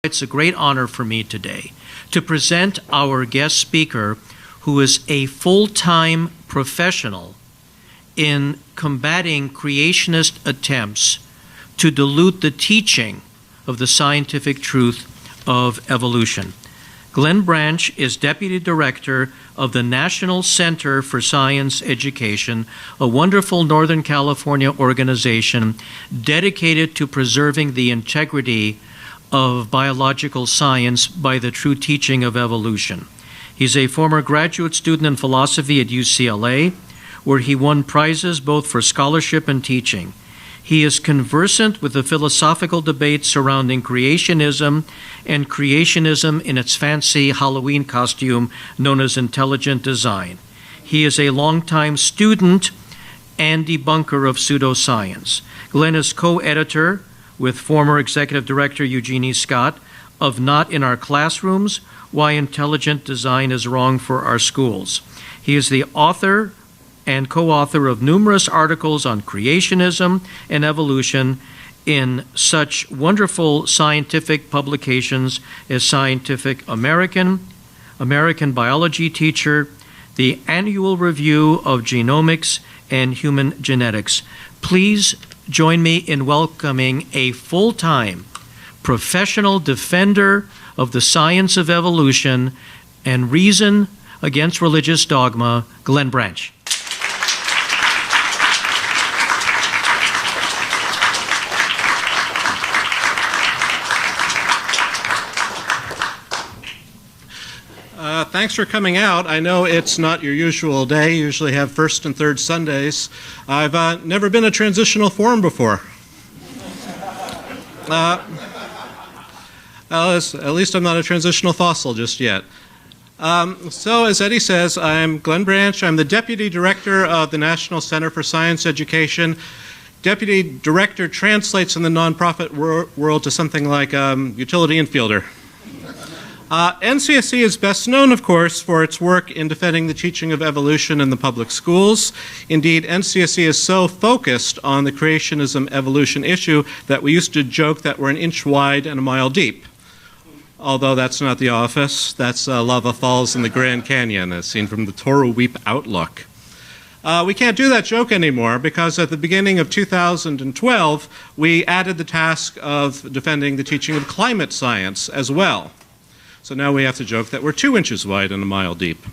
It's a great honor for me today to present our guest speaker, who is a full-time professional in combating creationist attempts to dilute the teaching of the scientific truth of evolution. Glenn Branch is Deputy Director of the National Center for Science Education, a wonderful Northern California organization dedicated to preserving the integrity of biological science by the true teaching of evolution. He's a former graduate student in philosophy at UCLA, where he won prizes both for scholarship and teaching. He is conversant with the philosophical debate surrounding creationism and creationism in its fancy Halloween costume known as intelligent design. He is a longtime student and debunker of pseudoscience. Glenn is co-editor with former Executive Director Eugenie Scott of Not in Our Classrooms, Why Intelligent Design is Wrong for Our Schools. He is the author and co-author of numerous articles on creationism and evolution in such wonderful scientific publications as Scientific American, American Biology Teacher, the Annual Review of Genomics, and Human Genetics. Please join me in welcoming a full-time professional defender of the science of evolution and reason against religious dogma, Glenn Branch. Thanks for coming out. I know it's not your usual day. You usually have first and third Sundays. I've never been a transitional form before. At least I'm not a transitional fossil just yet. So as Eddie says, I'm Glenn Branch. I'm the Deputy Director of the National Center for Science Education. Deputy Director translates in the nonprofit world to something like utility infielder. NCSE is best known, of course, for its work in defending the teaching of evolution in the public schools. Indeed, NCSE is so focused on the creationism evolution issue that we used to joke that we're an inch wide and a mile deep. Although that's not the office, that's Lava Falls in the Grand Canyon, as seen from the Toro Weep Outlook. We can't do that joke anymore because at the beginning of 2012, we added the task of defending the teaching of climate science as well. So now we have to joke that we're 2 inches wide and a mile deep.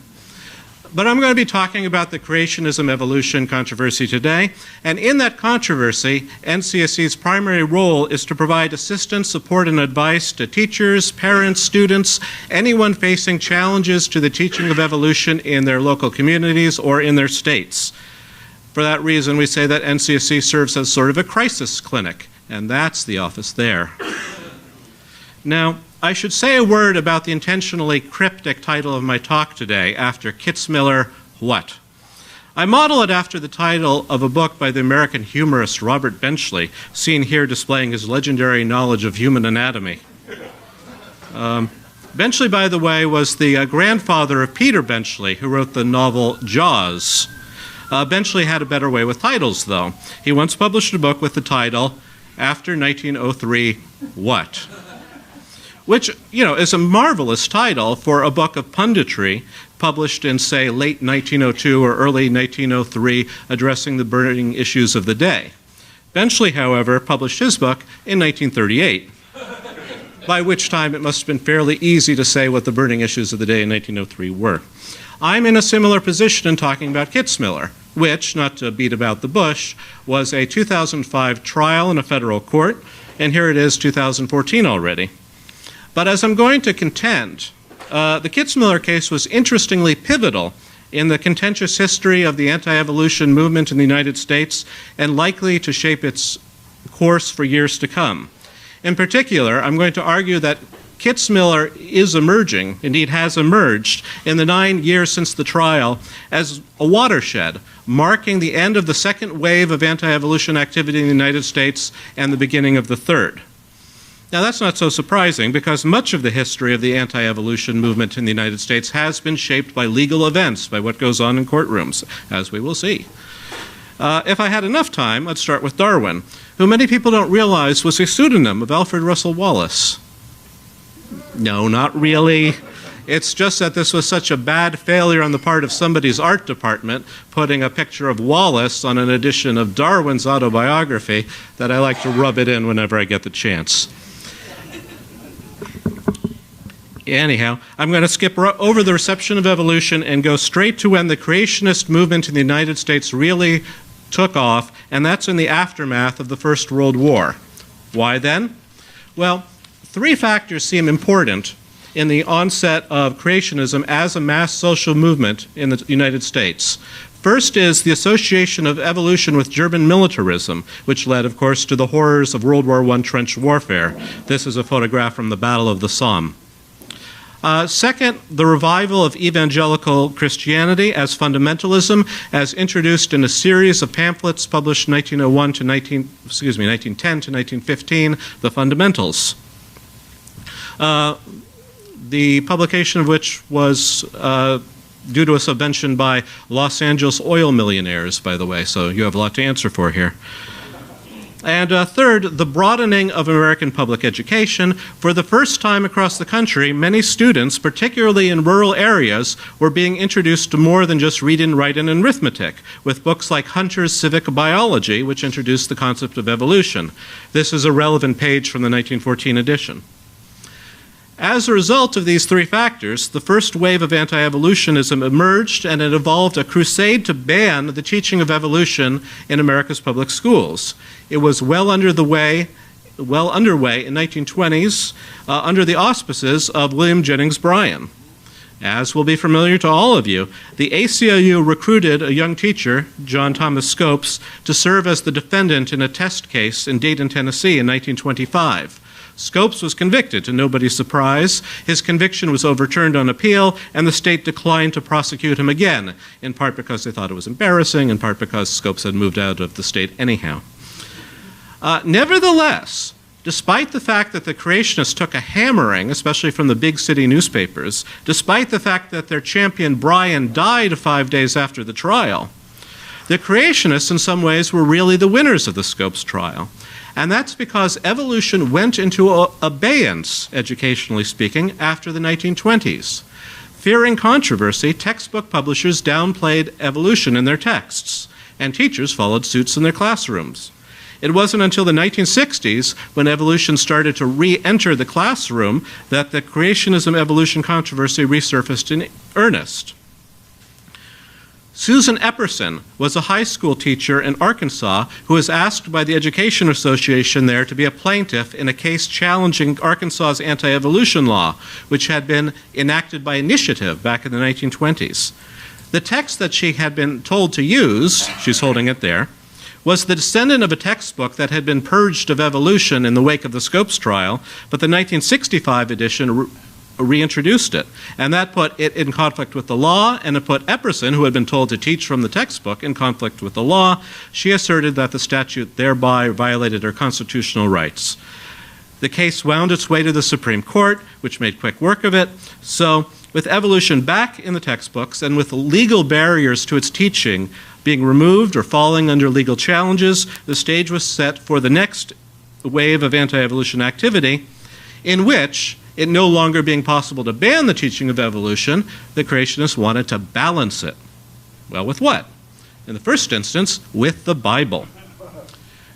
But I'm going to be talking about the creationism evolution controversy today. And in that controversy, NCSE's primary role is to provide assistance, support, and advice to teachers, parents, students, anyone facing challenges to the teaching of evolution in their local communities or in their states. For that reason, we say that NCSE serves as sort of a crisis clinic, and that's the office there. Now, I should say a word about the intentionally cryptic title of my talk today, after Kitzmiller, What? I model it after the title of a book by the American humorist Robert Benchley, seen here displaying his legendary knowledge of human anatomy. Benchley, by the way, was the grandfather of Peter Benchley, who wrote the novel Jaws. Benchley had a better way with titles, though. He once published a book with the title, After 1903, What? Which, is a marvelous title for a book of punditry published in, say, late 1902 or early 1903, addressing the burning issues of the day. Benchley, however, published his book in 1938, by which time it must have been fairly easy to say what the burning issues of the day in 1903 were. I'm in a similar position in talking about Kitzmiller, which, not to beat about the bush, was a 2005 trial in a federal court, and here it is 2014 already. But as I'm going to contend, the Kitzmiller case was interestingly pivotal in the contentious history of the anti-evolution movement in the United States and likely to shape its course for years to come. In particular, I'm going to argue that Kitzmiller is emerging, indeed has emerged, in the 9 years since the trial as a watershed, marking the end of the second wave of anti-evolution activity in the United States and the beginning of the third. Now, that's not so surprising because much of the history of the anti-evolution movement in the United States has been shaped by legal events, by what goes on in courtrooms, as we will see. If I had enough time, I'd start with Darwin, who many people don't realize was a pseudonym of Alfred Russel Wallace. No, not really. It's just that this was such a bad failure on the part of somebody's art department, putting a picture of Wallace on an edition of Darwin's autobiography, that I like to rub it in whenever I get the chance. Anyhow, I'm going to skip over the reception of evolution and go straight to when the creationist movement in the United States really took off, and that's in the aftermath of the First World War. Why then? Well, three factors seem important in the onset of creationism as a mass social movement in the United States. First is the association of evolution with German militarism, which led, of course, to the horrors of World War I trench warfare. This is a photograph from the Battle of the Somme. Second, the revival of evangelical Christianity as fundamentalism, as introduced in a series of pamphlets published 1910 to 1915, The Fundamentals. The publication of which was due to a subvention by Los Angeles oil millionaires, by the way, so you have a lot to answer for here. And third, the broadening of American public education. For the first time across the country, many students, particularly in rural areas, were being introduced to more than just reading, writing, and arithmetic, with books like Hunter's Civic Biology, which introduced the concept of evolution. This is a relevant page from the 1914 edition. As a result of these three factors, the first wave of anti-evolutionism emerged, and it evolved a crusade to ban the teaching of evolution in America's public schools. It was well underway in the 1920s under the auspices of William Jennings Bryan. As will be familiar to all of you, the ACLU recruited a young teacher, John Thomas Scopes, to serve as the defendant in a test case in Dayton, Tennessee in 1925. Scopes was convicted, to nobody's surprise. His conviction was overturned on appeal, and the state declined to prosecute him again, in part because they thought it was embarrassing, in part because Scopes had moved out of the state anyhow. Nevertheless, despite the fact that the creationists took a hammering, especially from the big city newspapers, despite the fact that their champion Bryan died 5 days after the trial, the creationists in some ways were really the winners of the Scopes trial. And that's because evolution went into abeyance, educationally speaking, after the 1920s. Fearing controversy, textbook publishers downplayed evolution in their texts, and teachers followed suits in their classrooms. It wasn't until the 1960s, when evolution started to re-enter the classroom, that the creationism evolution controversy resurfaced in earnest. Susan Epperson was a high school teacher in Arkansas who was asked by the Education Association there to be a plaintiff in a case challenging Arkansas's anti-evolution law, which had been enacted by initiative back in the 1920s. The text that she had been told to use, she's holding it there, was the descendant of a textbook that had been purged of evolution in the wake of the Scopes trial, but the 1965 edition reintroduced it. And that put it in conflict with the law, and it put Epperson, who had been told to teach from the textbook, in conflict with the law. She asserted that the statute thereby violated her constitutional rights. The case wound its way to the Supreme Court, which made quick work of it. So, with evolution back in the textbooks and with legal barriers to its teaching being removed or falling under legal challenges, the stage was set for the next wave of anti-evolution activity, in which, it no longer being possible to ban the teaching of evolution, the creationists wanted to balance it. Well, with what? In the first instance, with the Bible.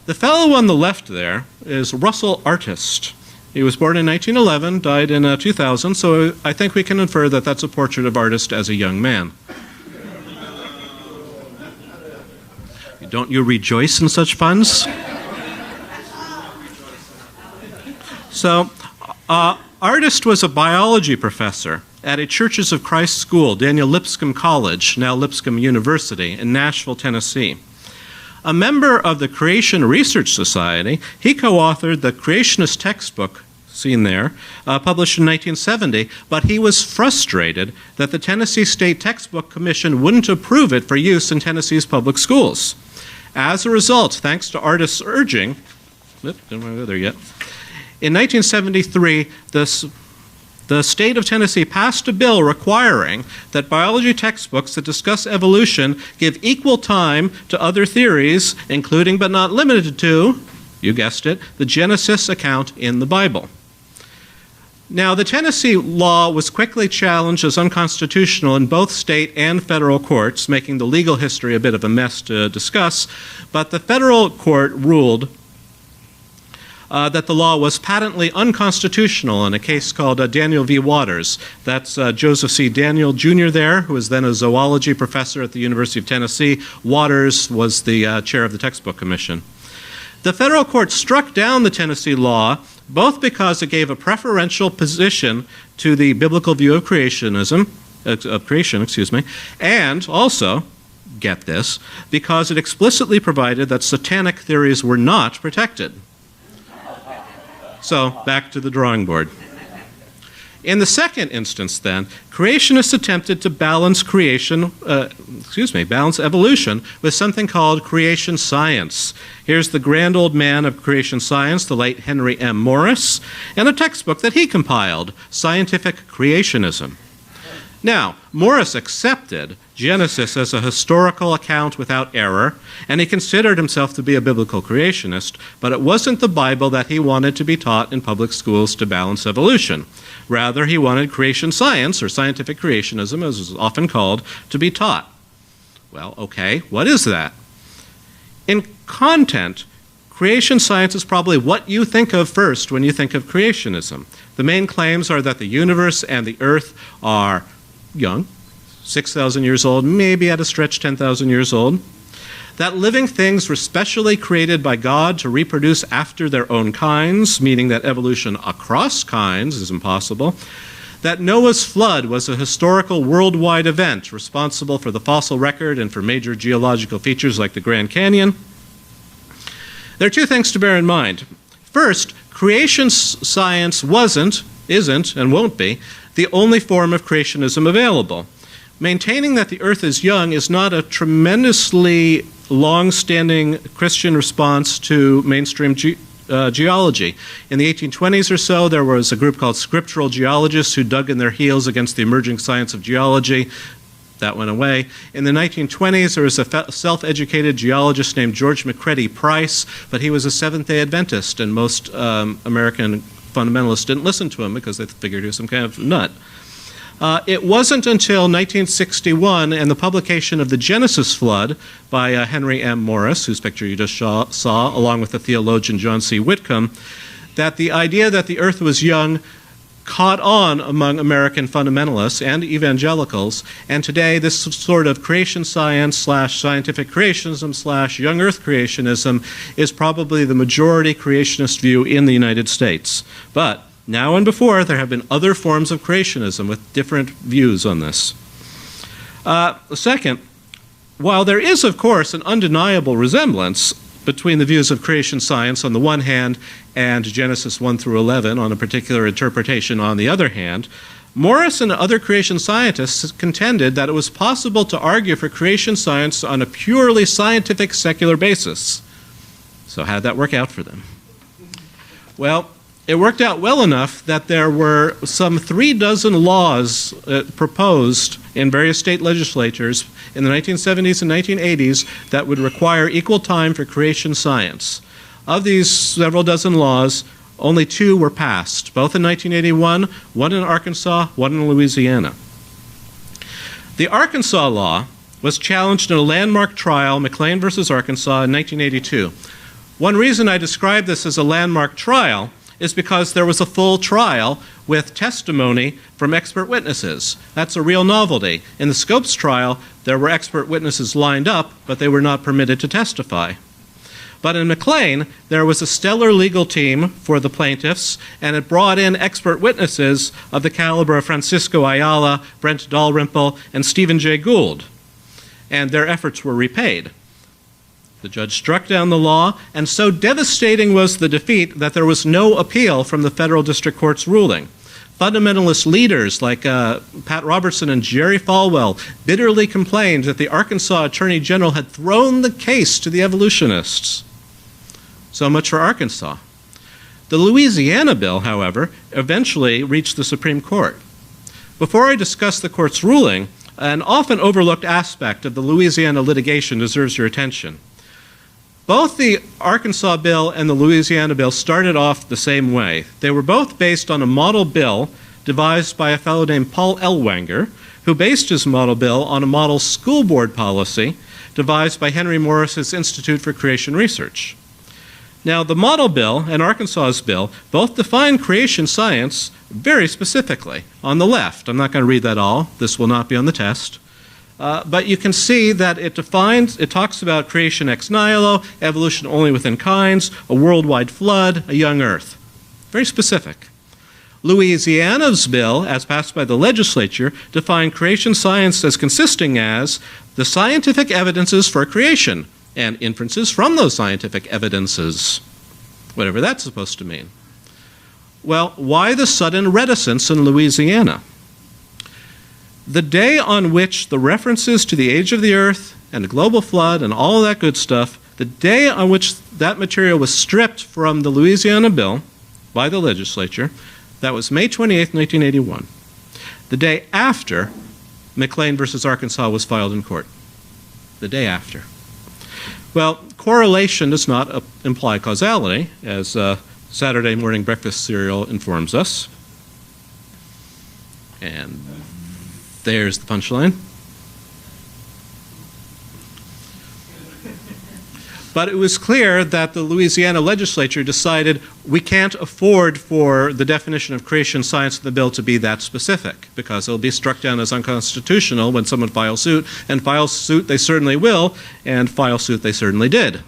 The fellow on the left there is Russell Artist. He was born in 1911, died in 2000, so I think we can infer that that's a portrait of Artist as a young man. Don't you rejoice in such puns? So, Artist was a biology professor at a Churches of Christ school, Daniel Lipscomb College, now Lipscomb University, in Nashville, Tennessee. A member of the Creation Research Society, he co-authored the Creationist textbook, seen there, published in 1970, but he was frustrated that the Tennessee State Textbook Commission wouldn't approve it for use in Tennessee's public schools. As a result, thanks to Artist's urging, didn't want to go there yet, in 1973, the state of Tennessee passed a bill requiring that biology textbooks that discuss evolution give equal time to other theories, including but not limited to, you guessed it, the Genesis account in the Bible. Now, the Tennessee law was quickly challenged as unconstitutional in both state and federal courts, making the legal history a bit of a mess to discuss, but the federal court ruled that the law was patently unconstitutional in a case called Daniel v. Waters. That's Joseph C. Daniel Jr. there, who was then a zoology professor at the University of Tennessee. Waters was the chair of the textbook commission. The federal court struck down the Tennessee law both because it gave a preferential position to the biblical view of creation, and also, get this, because it explicitly provided that satanic theories were not protected. So, back to the drawing board. In the second instance, then, creationists attempted to balance balance evolution with something called creation science. Here's the grand old man of creation science, the late Henry M. Morris, and a textbook that he compiled, Scientific Creationism. Now, Morris accepted Genesis as a historical account without error, and he considered himself to be a biblical creationist, but it wasn't the Bible that he wanted to be taught in public schools to balance evolution. Rather, he wanted creation science, or scientific creationism, as it's often called, to be taught. Well, okay, what is that? In content, creation science is probably what you think of first when you think of creationism. The main claims are that the universe and the earth are young, 6,000 years old, maybe at a stretch 10,000 years old. That living things were specially created by God to reproduce after their own kinds, meaning that evolution across kinds is impossible. That Noah's flood was a historical worldwide event responsible for the fossil record and for major geological features like the Grand Canyon. There are two things to bear in mind. First, creation science isn't, and won't be, the only form of creationism available. Maintaining that the earth is young is not a tremendously long-standing Christian response to mainstream geology. In the 1820s or so, there was a group called scriptural geologists who dug in their heels against the emerging science of geology. That went away. In the 1920s, there was a self-educated geologist named George McCready Price, but he was a Seventh-day Adventist, and most American fundamentalists didn't listen to him because they figured he was some kind of nut. It wasn't until 1961 and the publication of the Genesis flood by Henry M. Morris, whose picture you just saw, along with the theologian John C. Whitcomb, that the idea that the earth was young caught on among American fundamentalists and evangelicals, and today this sort of creation science / scientific creationism / young earth creationism is probably the majority creationist view in the United States. But now and before, there have been other forms of creationism with different views on this. Second, while there is, of course, an undeniable resemblance between the views of creation science on the one hand and Genesis 1 through 11 on a particular interpretation on the other hand, Morris and other creation scientists contended that it was possible to argue for creation science on a purely scientific secular basis. So how did that work out for them? Well, it worked out well enough that there were some 36 laws proposed in various state legislatures in the 1970s and 1980s that would require equal time for creation science. Of these several dozen laws, only 2 were passed, both in 1981, one in Arkansas, one in Louisiana. The Arkansas law was challenged in a landmark trial, McLean versus Arkansas, in 1982. One reason I describe this as a landmark trial is because there was a full trial with testimony from expert witnesses. That's a real novelty. In the Scopes trial, there were expert witnesses lined up, but they were not permitted to testify. But in McLean, there was a stellar legal team for the plaintiffs, and it brought in expert witnesses of the caliber of Francisco Ayala, Brent Dalrymple, and Stephen Jay Gould. And their efforts were repaid. The judge struck down the law, and so devastating was the defeat that there was no appeal from the federal district court's ruling. Fundamentalist leaders like Pat Robertson and Jerry Falwell bitterly complained that the Arkansas Attorney General had thrown the case to the evolutionists. So much for Arkansas. The Louisiana bill, however, eventually reached the Supreme Court. Before I discuss the court's ruling, an often overlooked aspect of the Louisiana litigation deserves your attention. Both the Arkansas bill and the Louisiana bill started off the same way. They were both based on a model bill devised by a fellow named Paul Ellwanger, who based his model bill on a model school board policy devised by Henry Morris's Institute for Creation Research. Now, the model bill and Arkansas's bill both define creation science very specifically. On the left, I'm not going to read that all. This will not be on the test. But you can see that it talks about creation ex nihilo, evolution only within kinds, a worldwide flood, a young earth. Very specific. Louisiana's bill, as passed by the legislature, defined creation science as consisting as the scientific evidences for creation and inferences from those scientific evidences, whatever that's supposed to mean. Well, why the sudden reticence in Louisiana? The day on which the references to the age of the earth and the global flood and all that good stuff, the day on which that material was stripped from the Louisiana bill by the legislature, that was May 28, 1981. The day after McLean versus Arkansas was filed in court. The day after. Well, correlation does not imply causality, as Saturday morning breakfast cereal informs us. And there's the punchline. But it was clear that the Louisiana legislature decided we can't afford for the definition of creation science in the bill to be that specific, because it'll be struck down as unconstitutional when someone files suit, and file suit they certainly will, and file suit they certainly did.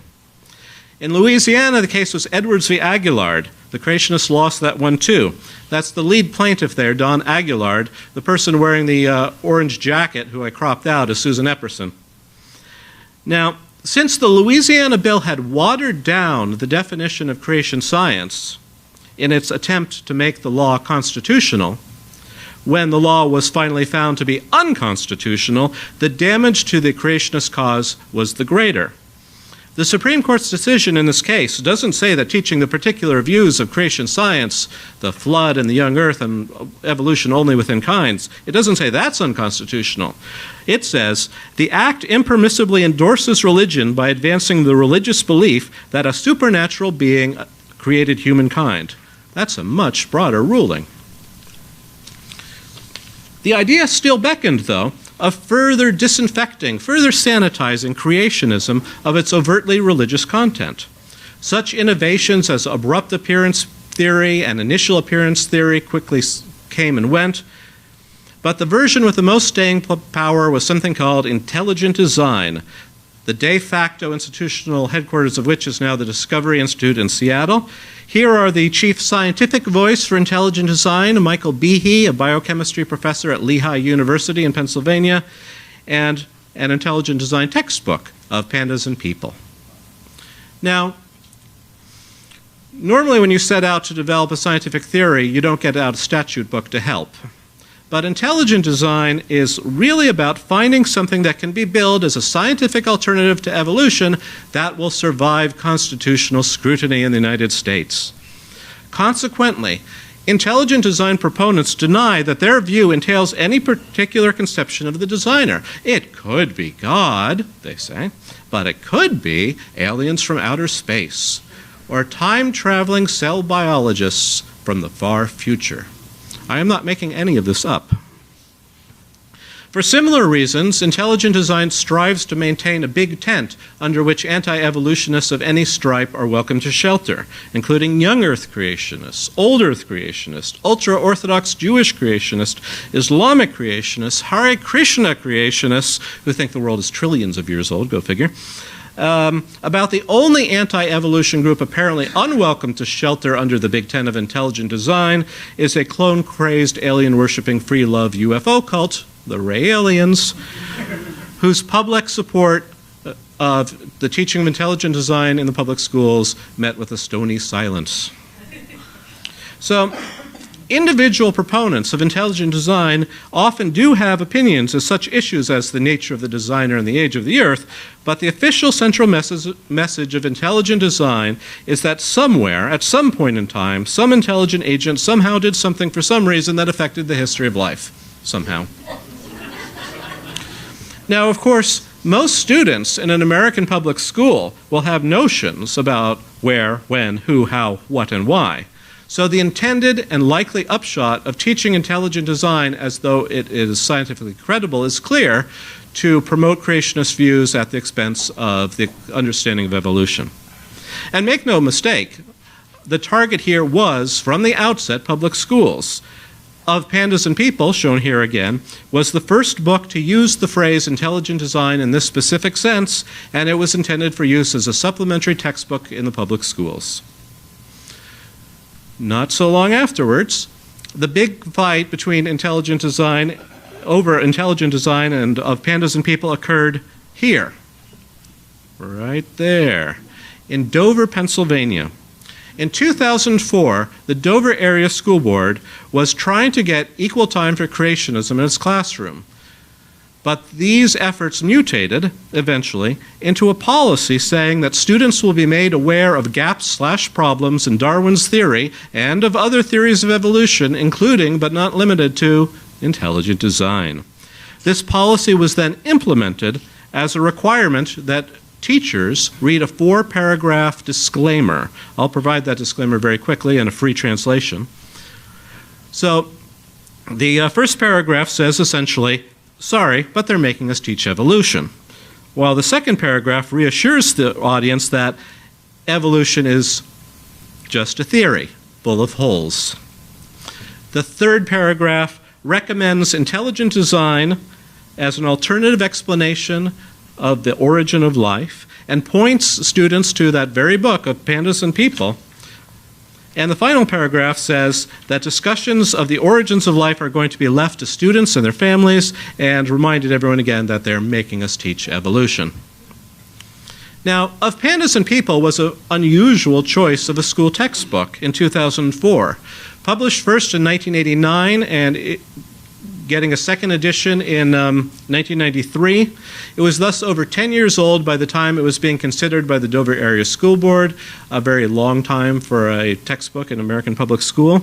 In Louisiana, the case was Edwards v. Aguillard. The creationists lost that one too. That's the lead plaintiff there, Don Aguillard. The person wearing the orange jacket, who I cropped out, is Susan Epperson. Now, since the Louisiana bill had watered down the definition of creation science in its attempt to make the law constitutional, when the law was finally found to be unconstitutional, the damage to the creationist cause was the greater. The Supreme Court's decision in this case doesn't say that teaching the particular views of creation science, the flood and the young earth and evolution only within kinds, it doesn't say that's unconstitutional. It says, the act impermissibly endorses religion by advancing the religious belief that a supernatural being created humankind. That's a much broader ruling. The idea still beckoned, though, of further disinfecting, further sanitizing creationism of its overtly religious content. Such innovations as abrupt appearance theory and initial appearance theory quickly came and went, but the version with the most staying power was something called intelligent design, the de facto institutional headquarters of which is now the Discovery Institute in Seattle. Here are the chief scientific voice for intelligent design, Michael Behe, a biochemistry professor at Lehigh University in Pennsylvania, and an intelligent design textbook of Pandas and People. Now, normally when you set out to develop a scientific theory, you don't get out a statute book to help. But intelligent design is really about finding something that can be billed as a scientific alternative to evolution that will survive constitutional scrutiny in the United States. Consequently, intelligent design proponents deny that their view entails any particular conception of the designer. It could be God, they say, but it could be aliens from outer space or time-traveling cell biologists from the far future. I am not making any of this up. For similar reasons, intelligent design strives to maintain a big tent under which anti-evolutionists of any stripe are welcome to shelter, including young Earth creationists, old Earth creationists, ultra-Orthodox Jewish creationists, Islamic creationists, Hare Krishna creationists, who think the world is trillions of years old, go figure. About the only anti-evolution group apparently unwelcome to shelter under the big tent of intelligent design is a clone-crazed, alien-worshipping, free-love UFO cult, the Raelians, whose public support of the teaching of intelligent design in the public schools met with a stony silence. So, individual proponents of intelligent design often do have opinions as such issues as the nature of the designer and the age of the earth, but the official central message of intelligent design is that somewhere, at some point in time, some intelligent agent somehow did something for some reason that affected the history of life, somehow. Now, of course, Most students in an American public school will have notions about where, when, who, how, what, and why. So the intended and likely upshot of teaching intelligent design as though it is scientifically credible is clear: to promote creationist views at the expense of the understanding of evolution. And make no mistake, the target here was, from the outset, public schools. Of Pandas and People, shown here again, was the first book to use the phrase intelligent design in this specific sense, and it was intended for use as a supplementary textbook in the public schools. Not so long afterwards, the big fight between intelligent design and of Pandas and People occurred here, right there, in Dover, Pennsylvania. In 2004, the Dover Area School Board was trying to get equal time for creationism in its classroom. But these efforts mutated, eventually, into a policy saying that students will be made aware of gaps/problems in Darwin's theory and of other theories of evolution, including, but not limited to, intelligent design. This policy was then implemented as a requirement that teachers read a 4-paragraph disclaimer. I'll provide that disclaimer very quickly in a free translation. So the first paragraph says essentially, sorry, but they're making us teach evolution. While the second paragraph reassures the audience that evolution is just a theory, full of holes. The third paragraph recommends intelligent design as an alternative explanation of the origin of life, and points students to that very book of Pandas and People. And the final paragraph says that discussions of the origins of life are going to be left to students and their families, and reminded everyone again that they're making us teach evolution. Now, Of Pandas and People was an unusual choice of a school textbook in 2004. Published first in 1989 and getting a second edition in 1993. It was thus over 10 years old by the time it was being considered by the Dover Area School Board, a very long time for a textbook in American public school.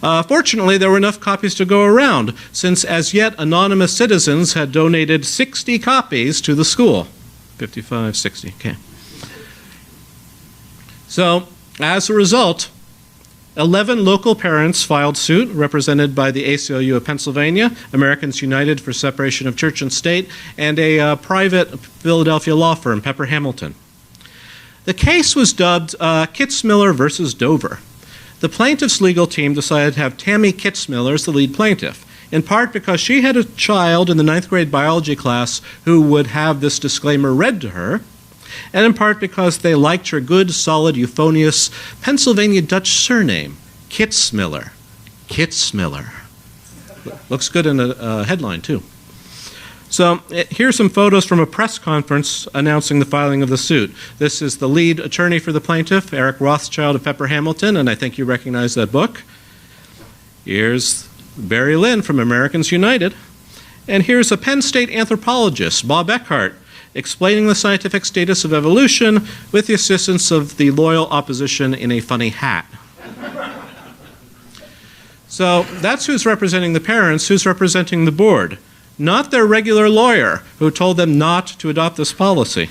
Fortunately, there were enough copies to go around, since as yet anonymous citizens had donated 60 copies to the school. 55, 60, okay. So, as a result, 11 local parents filed suit, represented by the ACLU of Pennsylvania, Americans United for Separation of Church and State, and a private Philadelphia law firm, Pepper Hamilton. The case was dubbed Kitzmiller versus Dover. The plaintiff's legal team decided to have Tammy Kitzmiller as the lead plaintiff, in part because she had a child in the 9th grade biology class who would have this disclaimer read to her, and in part because they liked her good, solid, euphonious Pennsylvania Dutch surname, Kitzmiller. Kitzmiller. Looks good in a headline, too. So here's some photos from a press conference announcing the filing of the suit. This is the lead attorney for the plaintiff, Eric Rothschild of Pepper Hamilton, and I think you recognize that book. Here's Barry Lynn from Americans United. And here's a Penn State anthropologist, Bob Eckhart, explaining the scientific status of evolution with the assistance of the loyal opposition in a funny hat. So that's who's representing the parents, who's representing the board. Not their regular lawyer who told them not to adopt this policy.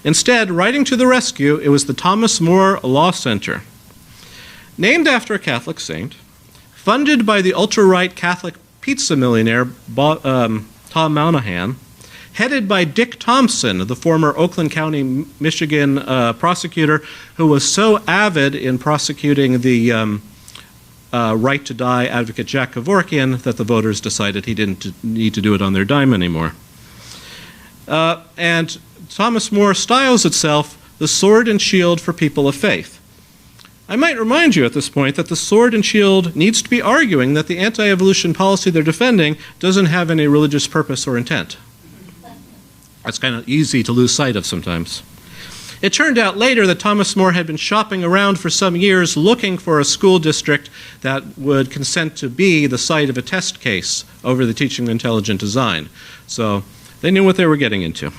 Instead, riding to the rescue, it was the Thomas More Law Center. Named after a Catholic saint, funded by the ultra-right Catholic pizza millionaire Tom Monahan, headed by Dick Thompson, the former Oakland County, Michigan prosecutor who was so avid in prosecuting the right-to-die advocate Jack Kevorkian that the voters decided he didn't need to do it on their dime anymore. And Thomas More styles itself the sword and shield for people of faith. I might remind you at this point that the sword and shield needs to be arguing that the anti-evolution policy they're defending doesn't have any religious purpose or intent. That's kind of easy to lose sight of sometimes. It turned out later that Thomas More had been shopping around for some years looking for a school district that would consent to be the site of a test case over the teaching of intelligent design. So they knew what they were getting into.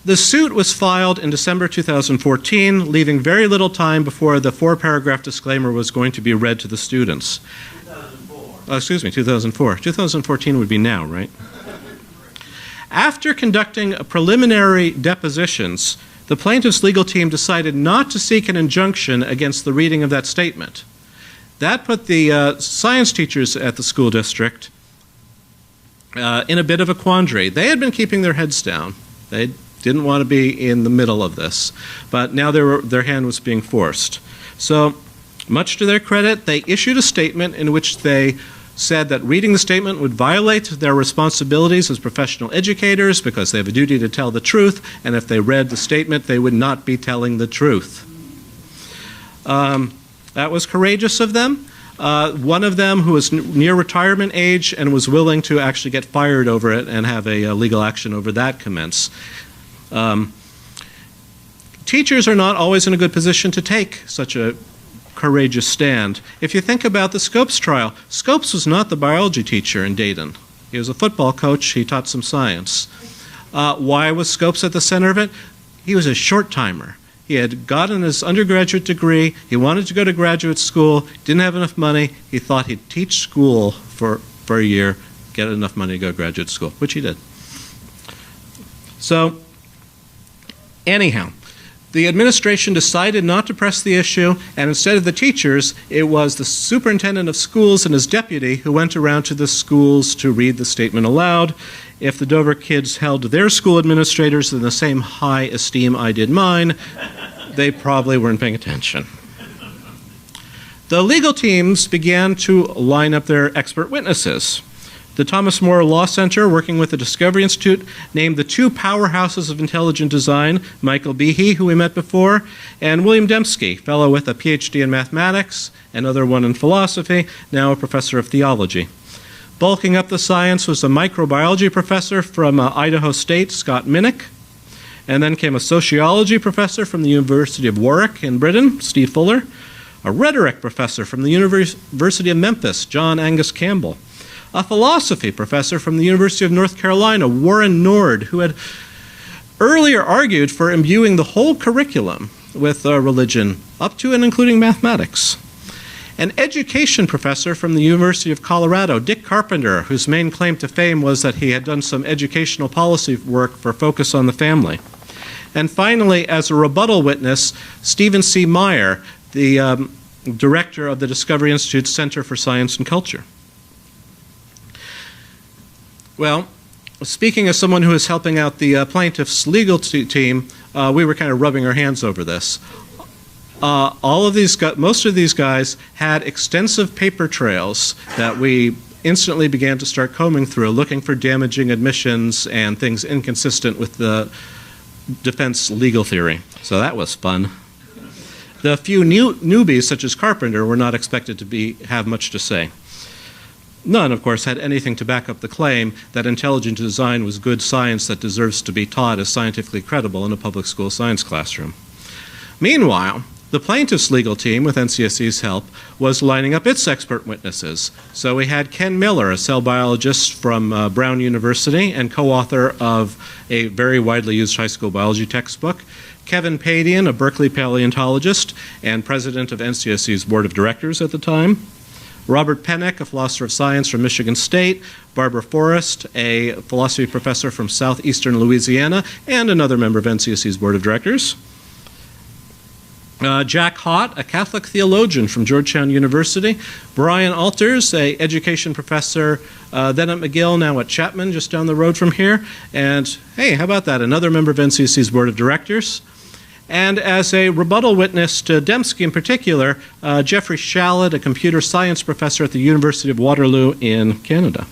The suit was filed in December 2014, leaving very little time before the 4-paragraph disclaimer was going to be read to the students. 2004. Excuse me, 2004. 2014 would be now, right? After conducting preliminary depositions, the plaintiff's legal team decided not to seek an injunction against the reading of that statement. That put the science teachers at the school district in a bit of a quandary. They had been keeping their heads down. They didn't want to be in the middle of this, but now their hand was being forced. So, much to their credit, they issued a statement in which they said that reading the statement would violate their responsibilities as professional educators because they have a duty to tell the truth, and if they read the statement, they would not be telling the truth. That was courageous of them. One of them, who was near retirement age and was willing to actually get fired over it and have a legal action over that commence. Teachers are not always in a good position to take such a courageous stand. If you think about the Scopes trial, Scopes was not the biology teacher in Dayton. He was a football coach. He taught some science. Why was Scopes at the center of it? He was a short-timer. He had gotten his undergraduate degree. He wanted to go to graduate school. Didn't have enough money. He thought he'd teach school for a year, get enough money to go to graduate school, which he did. So, anyhow, the administration decided not to press the issue, and instead of the teachers, it was the superintendent of schools and his deputy who went around to the schools to read the statement aloud. If the Dover kids held their school administrators in the same high esteem I did mine, they probably weren't paying attention. The legal teams began to line up their expert witnesses. The Thomas More Law Center, working with the Discovery Institute, named the two powerhouses of intelligent design, Michael Behe, who we met before, and William Dembski, fellow with a PhD in mathematics, another one in philosophy, now a professor of theology. Bulking up the science was a microbiology professor from Idaho State, Scott Minnick, and then came a sociology professor from the University of Warwick in Britain, Steve Fuller, a rhetoric professor from the University of Memphis, John Angus Campbell, a philosophy professor from the University of North Carolina, Warren Nord, who had earlier argued for imbuing the whole curriculum with religion, up to and including mathematics. An education professor from the University of Colorado, Dick Carpenter, whose main claim to fame was that he had done some educational policy work for Focus on the Family. And finally, as a rebuttal witness, Stephen C. Meyer, the director of the Discovery Institute's Center for Science and Culture. Well, speaking as someone who is helping out the plaintiff's legal team, we were kind of rubbing our hands over this. Most of these guys had extensive paper trails that we instantly began to start combing through, looking for damaging admissions and things inconsistent with the defense legal theory. So that was fun. The few newbies, such as Carpenter, were not expected to have much to say. None, of course, had anything to back up the claim that intelligent design was good science that deserves to be taught as scientifically credible in a public school science classroom. Meanwhile, the plaintiff's legal team, with NCSE's help, was lining up its expert witnesses. So we had Ken Miller, a cell biologist from Brown University and co-author of a very widely used high school biology textbook, Kevin Padian, a Berkeley paleontologist and president of NCSE's board of directors at the time, Robert Pennock, a philosopher of science from Michigan State, Barbara Forrest, a philosophy professor from southeastern Louisiana, and another member of NCSE's board of directors. Jack Hott, a Catholic theologian from Georgetown University. Brian Alters, an education professor then at McGill, now at Chapman, just down the road from here. And hey, how about that? Another member of NCSE's board of directors. And as a rebuttal witness to Dembski in particular, Jeffrey Shallett, a computer science professor at the University of Waterloo in Canada.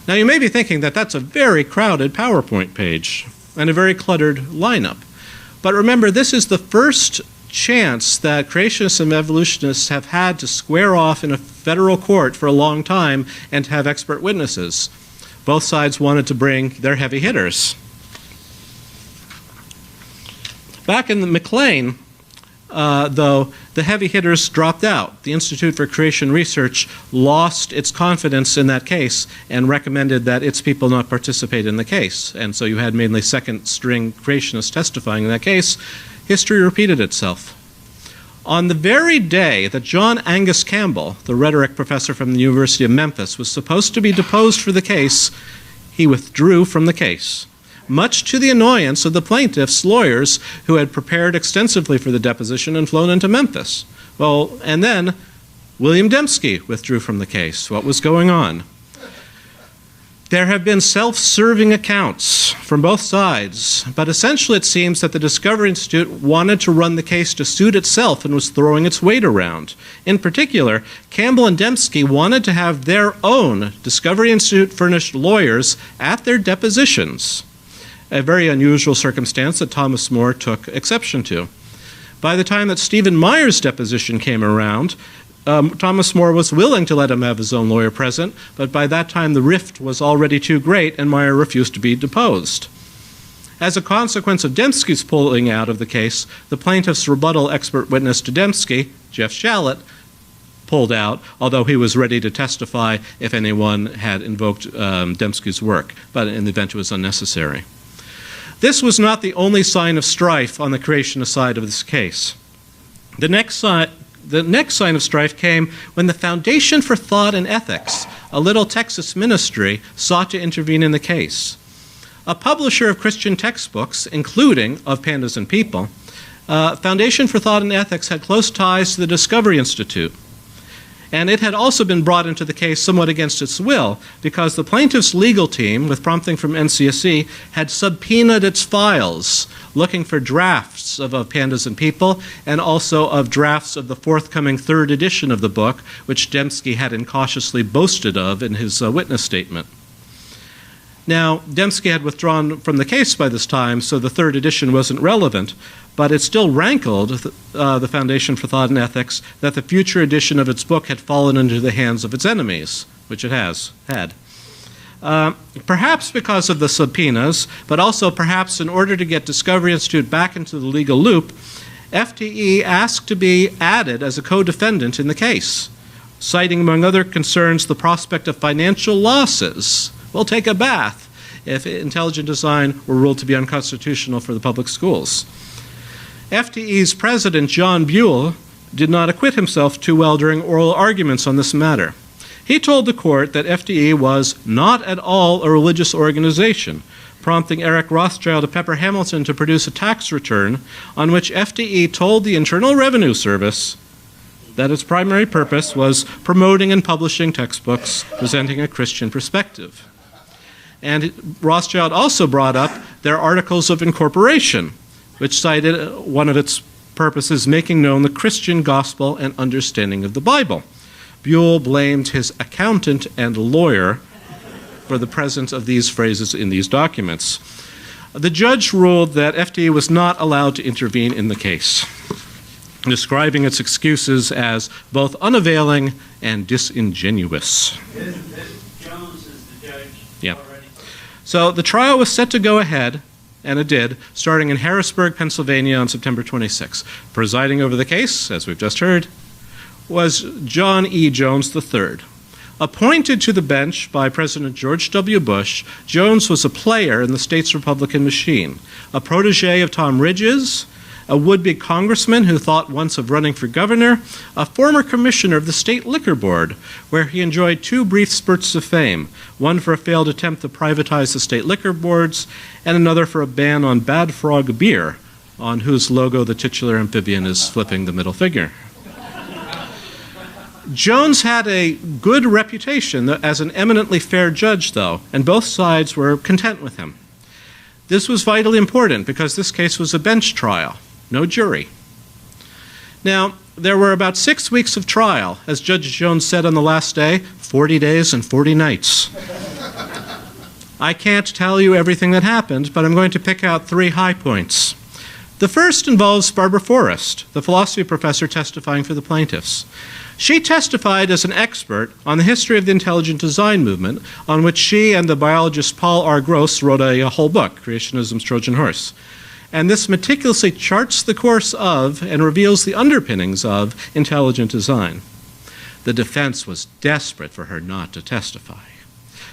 Now you may be thinking that that's a very crowded PowerPoint page and a very cluttered lineup. But remember, this is the first chance that creationists and evolutionists have had to square off in a federal court for a long time and to have expert witnesses. Both sides wanted to bring their heavy hitters. Back in the McLean, though, the heavy hitters dropped out. The Institute for Creation Research lost its confidence in that case and recommended that its people not participate in the case. And so you had mainly second-string creationists testifying in that case. History repeated itself. On the very day that John Angus Campbell, the rhetoric professor from the University of Memphis, was supposed to be deposed for the case, he withdrew from the case, much to the annoyance of the plaintiff's lawyers who had prepared extensively for the deposition and flown into Memphis. Well, and then William Dembski withdrew from the case. What was going on? There have been self-serving accounts from both sides, but essentially it seems that the Discovery Institute wanted to run the case to suit itself and was throwing its weight around. In particular, Campbell and Dembski wanted to have their own Discovery Institute-furnished lawyers at their depositions, a very unusual circumstance that Thomas More took exception to. By the time that Stephen Meyer's deposition came around, Thomas More was willing to let him have his own lawyer present, but by that time the rift was already too great and Meyer refused to be deposed. As a consequence of Dembski's pulling out of the case, the plaintiff's rebuttal expert witness to Dembski, Jeff Shallett, pulled out, although he was ready to testify if anyone had invoked Dembski's work, but in the event it was unnecessary. This was not the only sign of strife on the creationist side of this case. The next sign of strife came when the Foundation for Thought and Ethics, a little Texas ministry, sought to intervene in the case. A publisher of Christian textbooks, including Of Pandas and People, Foundation for Thought and Ethics had close ties to the Discovery Institute. And it had also been brought into the case somewhat against its will because the plaintiff's legal team, with prompting from NCSC, had subpoenaed its files, looking for drafts of Pandas and People and also of drafts of the forthcoming third edition of the book, which Dembski had incautiously boasted of in his witness statement. Now, Dembski had withdrawn from the case by this time, so the third edition wasn't relevant, but it still rankled the Foundation for Thought and Ethics that the future edition of its book had fallen into the hands of its enemies, which it had. Perhaps because of the subpoenas, but also perhaps in order to get Discovery Institute back into the legal loop, FTE asked to be added as a co-defendant in the case, citing, among other concerns, the prospect of financial losses. We'll take a bath if intelligent design were ruled to be unconstitutional for the public schools. FTE's president, John Buell, did not acquit himself too well during oral arguments on this matter. He told the court that FTE was not at all a religious organization, prompting Eric Rothschild of Pepper Hamilton to produce a tax return on which FTE told the Internal Revenue Service that its primary purpose was promoting and publishing textbooks presenting a Christian perspective. And Rothschild also brought up their articles of incorporation, which cited one of its purposes, making known the Christian gospel and understanding of the Bible. Buell blamed his accountant and lawyer for the presence of these phrases in these documents. The judge ruled that FTE was not allowed to intervene in the case, describing its excuses as both unavailing and disingenuous. Jones is the judge already. So the trial was set to go ahead, and it did, starting in Harrisburg, Pennsylvania on September 26. Presiding over the case, as we've just heard, was John E. Jones III. Appointed to the bench by President George W. Bush, Jones was a player in the state's Republican machine, a protege of Tom Ridge's, a would-be congressman who thought once of running for governor, a former commissioner of the State Liquor Board, where he enjoyed two brief spurts of fame, one for a failed attempt to privatize the state liquor boards, and another for a ban on Bad Frog beer, on whose logo the titular amphibian is flipping the middle finger. Jones had a good reputation as an eminently fair judge, though, and both sides were content with him. This was vitally important because this case was a bench trial, no jury. Now, there were about 6 weeks of trial. As Judge Jones said on the last day, 40 days and 40 nights. I can't tell you everything that happened, but I'm going to pick out 3 high points. The first involves Barbara Forrest, the philosophy professor testifying for the plaintiffs. She testified as an expert on the history of the intelligent design movement, on which she and the biologist Paul R. Gross wrote a whole book, Creationism's Trojan Horse. And this meticulously charts the course of and reveals the underpinnings of intelligent design. The defense was desperate for her not to testify.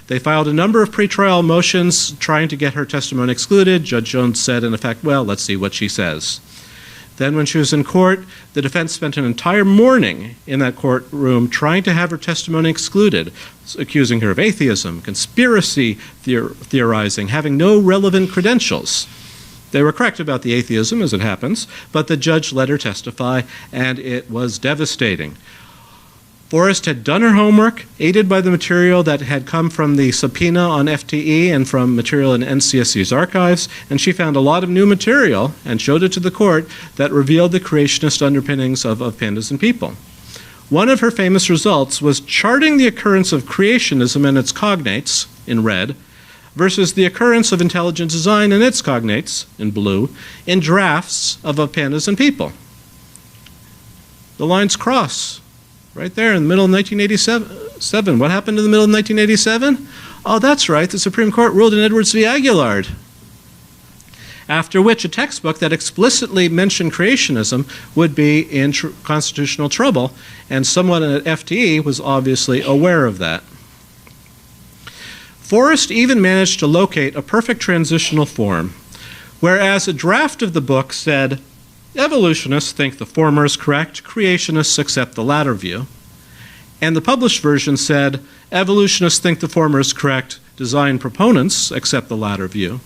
They filed a number of pretrial motions trying to get her testimony excluded. Judge Jones said, in effect, well, let's see what she says. Then when she was in court, the defense spent an entire morning in that courtroom trying to have her testimony excluded, accusing her of atheism, conspiracy theorizing, having no relevant credentials. They were correct about the atheism, as it happens, but the judge let her testify, and it was devastating. Forrest had done her homework, aided by the material that had come from the subpoena on FTE and from material in NCSC's archives, and she found a lot of new material and showed it to the court that revealed the creationist underpinnings of pandas and people. One of her famous results was charting the occurrence of creationism and its cognates, in red, versus the occurrence of intelligent design and its cognates, in blue, in drafts of pandas and people. The lines cross. Right there in the middle of 1987. What happened in the middle of 1987? Oh, that's right, the Supreme Court ruled in Edwards v. Aguillard. After which a textbook that explicitly mentioned creationism would be in constitutional trouble, and someone at FTE was obviously aware of that. Forrest even managed to locate a perfect transitional form, whereas a draft of the book said, evolutionists think the former is correct, creationists accept the latter view. And the published version said, evolutionists think the former is correct, design proponents accept the latter view.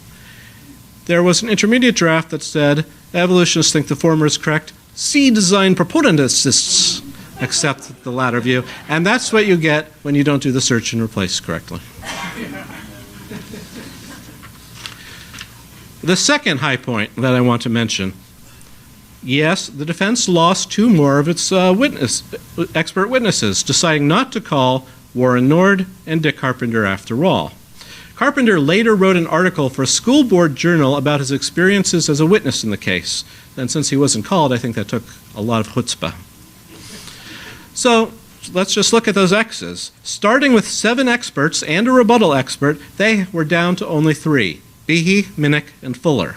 There was an intermediate draft that said, evolutionists think the former is correct, C design proponentists accept the latter view. And that's what you get when you don't do the search and replace correctly. The second high point that I want to mention, yes, the defense lost two more of its expert witnesses, deciding not to call Warren Nord and Dick Carpenter after all. Carpenter later wrote an article for a school board journal about his experiences as a witness in the case. And since he wasn't called, I think that took a lot of chutzpah. So let's just look at those X's. Starting with 7 experts and a rebuttal expert, they were down to only 3, Behe, Minnick, and Fuller.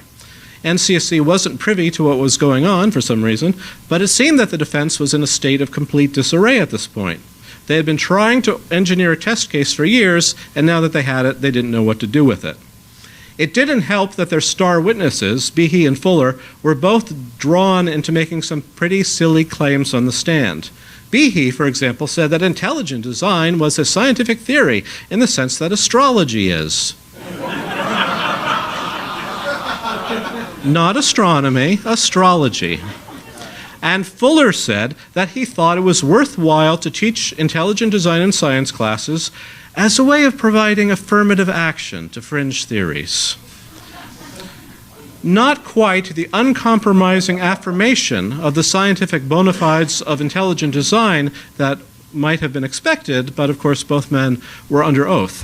NCSC wasn't privy to what was going on for some reason, but it seemed that the defense was in a state of complete disarray at this point. They had been trying to engineer a test case for years, and now that they had it, they didn't know what to do with it. It didn't help that their star witnesses, Behe and Fuller, were both drawn into making some pretty silly claims on the stand. Behe, for example, said that intelligent design was a scientific theory in the sense that astrology is. Not astronomy, astrology. And Fuller said that he thought it was worthwhile to teach intelligent design and science classes as a way of providing affirmative action to fringe theories. Not quite the uncompromising affirmation of the scientific bona fides of intelligent design that might have been expected, but of course both men were under oath.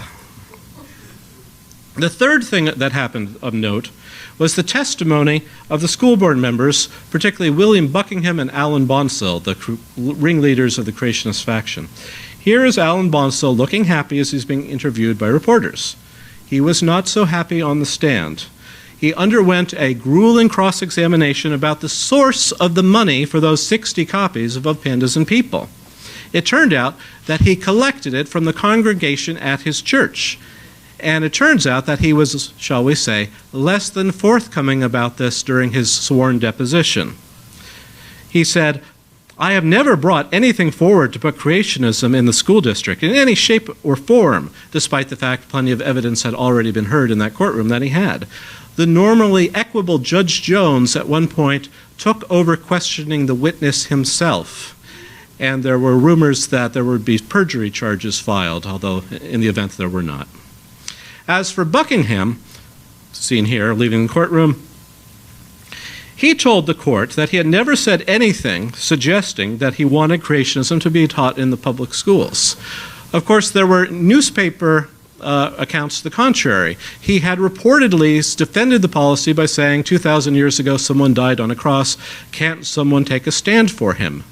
The third thing that happened of note was the testimony of the school board members, particularly William Buckingham and Alan Bonsall, the ringleaders of the creationist faction. Here is Alan Bonsall looking happy as he's being interviewed by reporters. He was not so happy on the stand. He underwent a grueling cross-examination about the source of the money for those 60 copies of Pandas and People. It turned out that he collected it from the congregation at his church. And it turns out that he was, shall we say, less than forthcoming about this during his sworn deposition. He said, I have never brought anything forward to put creationism in the school district in any shape or form, despite the fact plenty of evidence had already been heard in that courtroom that he had. The normally equable Judge Jones at one point took over questioning the witness himself. And there were rumors that there would be perjury charges filed, although in the event there were not. As for Buckingham, seen here leaving the courtroom, he told the court that he had never said anything suggesting that he wanted creationism to be taught in the public schools. Of course, there were newspaper accounts to the contrary. He had reportedly defended the policy by saying 2,000 years ago someone died on a cross, can't someone take a stand for him?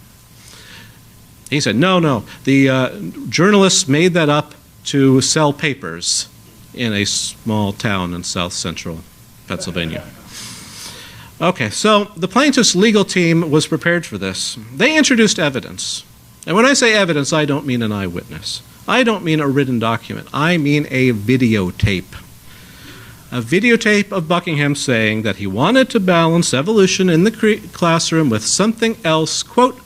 He said, no, the journalists made that up to sell papers in a small town in south central Pennsylvania. Okay, so the plaintiff's legal team was prepared for this. They introduced evidence. And when I say evidence, I don't mean an eyewitness. I don't mean a written document. I mean a videotape. a videotape of Buckingham saying that he wanted to balance evolution in the classroom with something else, quote,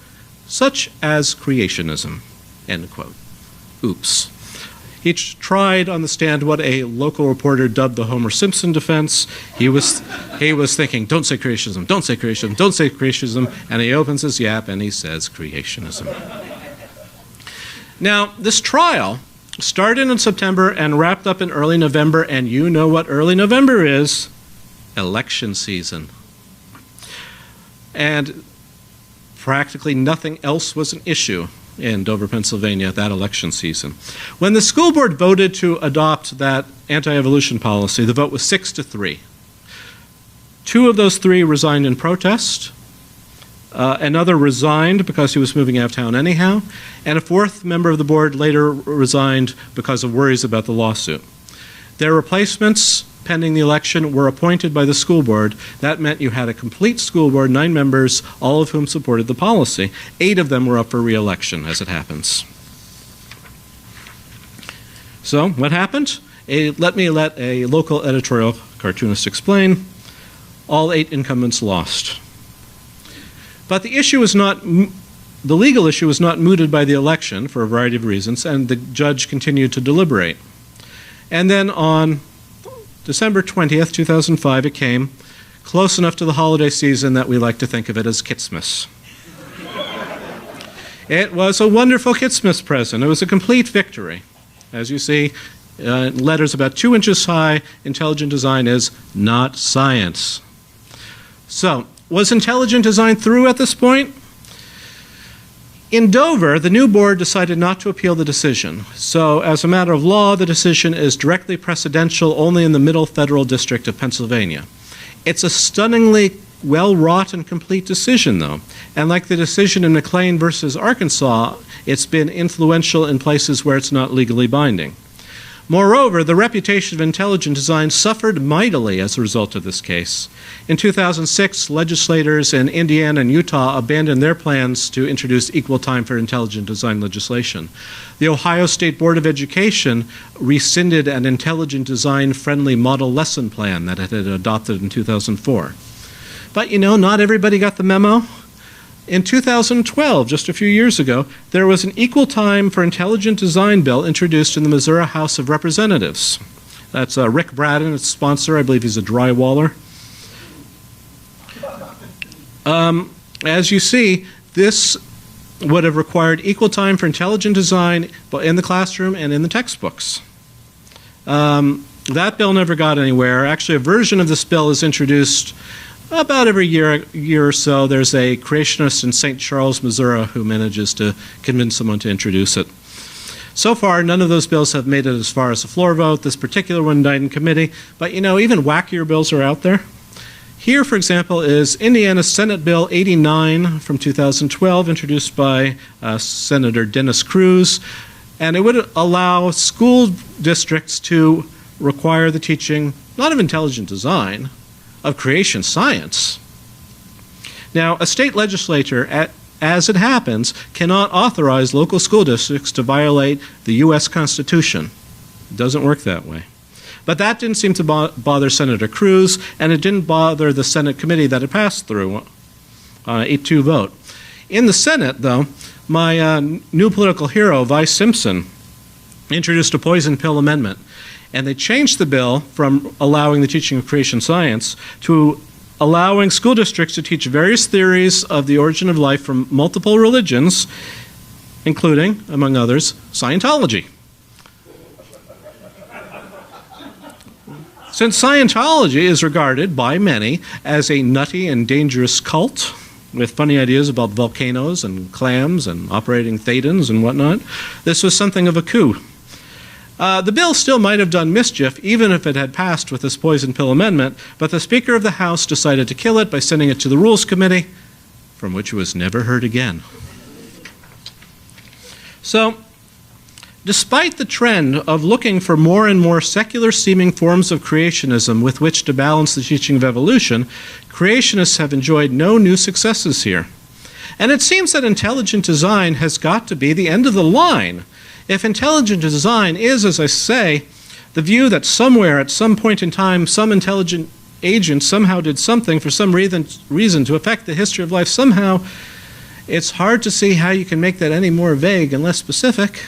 such as creationism, end quote. Oops. He tried on the stand what a local reporter dubbed the Homer Simpson defense. He was thinking, don't say creationism, don't say creationism, don't say creationism, and he opens his yap and he says creationism. Now, this trial started in September and wrapped up in early November, and you know what early November is? Election season. And practically nothing else was an issue in Dover, Pennsylvania, that election season. When the school board voted to adopt that anti-evolution policy, the vote was 6-3. 2 of those 3 resigned in protest. Another resigned because he was moving out of town anyhow, and a 4th member of the board later resigned because of worries about the lawsuit. Their replacements, pending the election, were appointed by the school board. That meant you had a complete school board, 9 members, all of whom supported the policy. 8 of them were up for re-election, as it happens. So, what happened? Let a local editorial cartoonist explain. All 8 incumbents lost. But the legal issue was not mooted by the election for a variety of reasons, and the judge continued to deliberate. And then on December 20th, 2005, it came, close enough to the holiday season that we like to think of it as Kitzmas. It was a wonderful Kitzmas present. It was a complete victory. As you see, letters about 2 inches high, intelligent design is not science. So, was intelligent design through at this point? In Dover, the new board decided not to appeal the decision. So, as a matter of law, the decision is directly precedential only in the Middle Federal District of Pennsylvania. It's a stunningly well-wrought and complete decision, though. And like the decision in McLean versus Arkansas, it's been influential in places where it's not legally binding. Moreover, the reputation of intelligent design suffered mightily as a result of this case. In 2006, legislators in Indiana and Utah abandoned their plans to introduce equal time for intelligent design legislation. The Ohio State Board of Education rescinded an intelligent design-friendly model lesson plan that it had adopted in 2004. But you know, not everybody got the memo. In 2012, just a few years ago, there was an equal time for intelligent design bill introduced in the Missouri House of Representatives. That's Rick Braden, its sponsor. I believe he's a drywaller. As you see, this would have required equal time for intelligent design in the classroom and in the textbooks. That bill never got anywhere. Actually, a version of this bill is introduced about every year or so. There's a creationist in St. Charles, Missouri, who manages to convince someone to introduce it. So far, none of those bills have made it as far as the floor vote. This particular one died in committee. But you know, even wackier bills are out there. Here, for example, is Indiana Senate Bill 89 from 2012, introduced by Senator Dennis Cruz. And it would allow school districts to require the teaching, not of intelligent design, of creation science. Now, a state legislature, as it happens, cannot authorize local school districts to violate the U.S. Constitution. It doesn't work that way. But that didn't seem to bother Senator Cruz, and it didn't bother the Senate committee that it passed through on an 8-2 vote. In the Senate, though, my new political hero, Vice Simpson, introduced a poison pill amendment. And they changed the bill from allowing the teaching of creation science to allowing school districts to teach various theories of the origin of life from multiple religions, including, among others, Scientology. Since Scientology is regarded by many as a nutty and dangerous cult with funny ideas about volcanoes and clams and operating thetans and whatnot, this was something of a coup. The bill still might have done mischief, even if it had passed with this poison pill amendment, but the Speaker of the House decided to kill it by sending it to the Rules Committee, from which it was never heard again. So, despite the trend of looking for more and more secular-seeming forms of creationism with which to balance the teaching of evolution, creationists have enjoyed no new successes here. And it seems that intelligent design has got to be the end of the line. If intelligent design is, as I say, The view that somewhere, at some point in time, some intelligent agent somehow did something for some reason to affect the history of life somehow, it's hard to see how you can make that any more vague and less specific.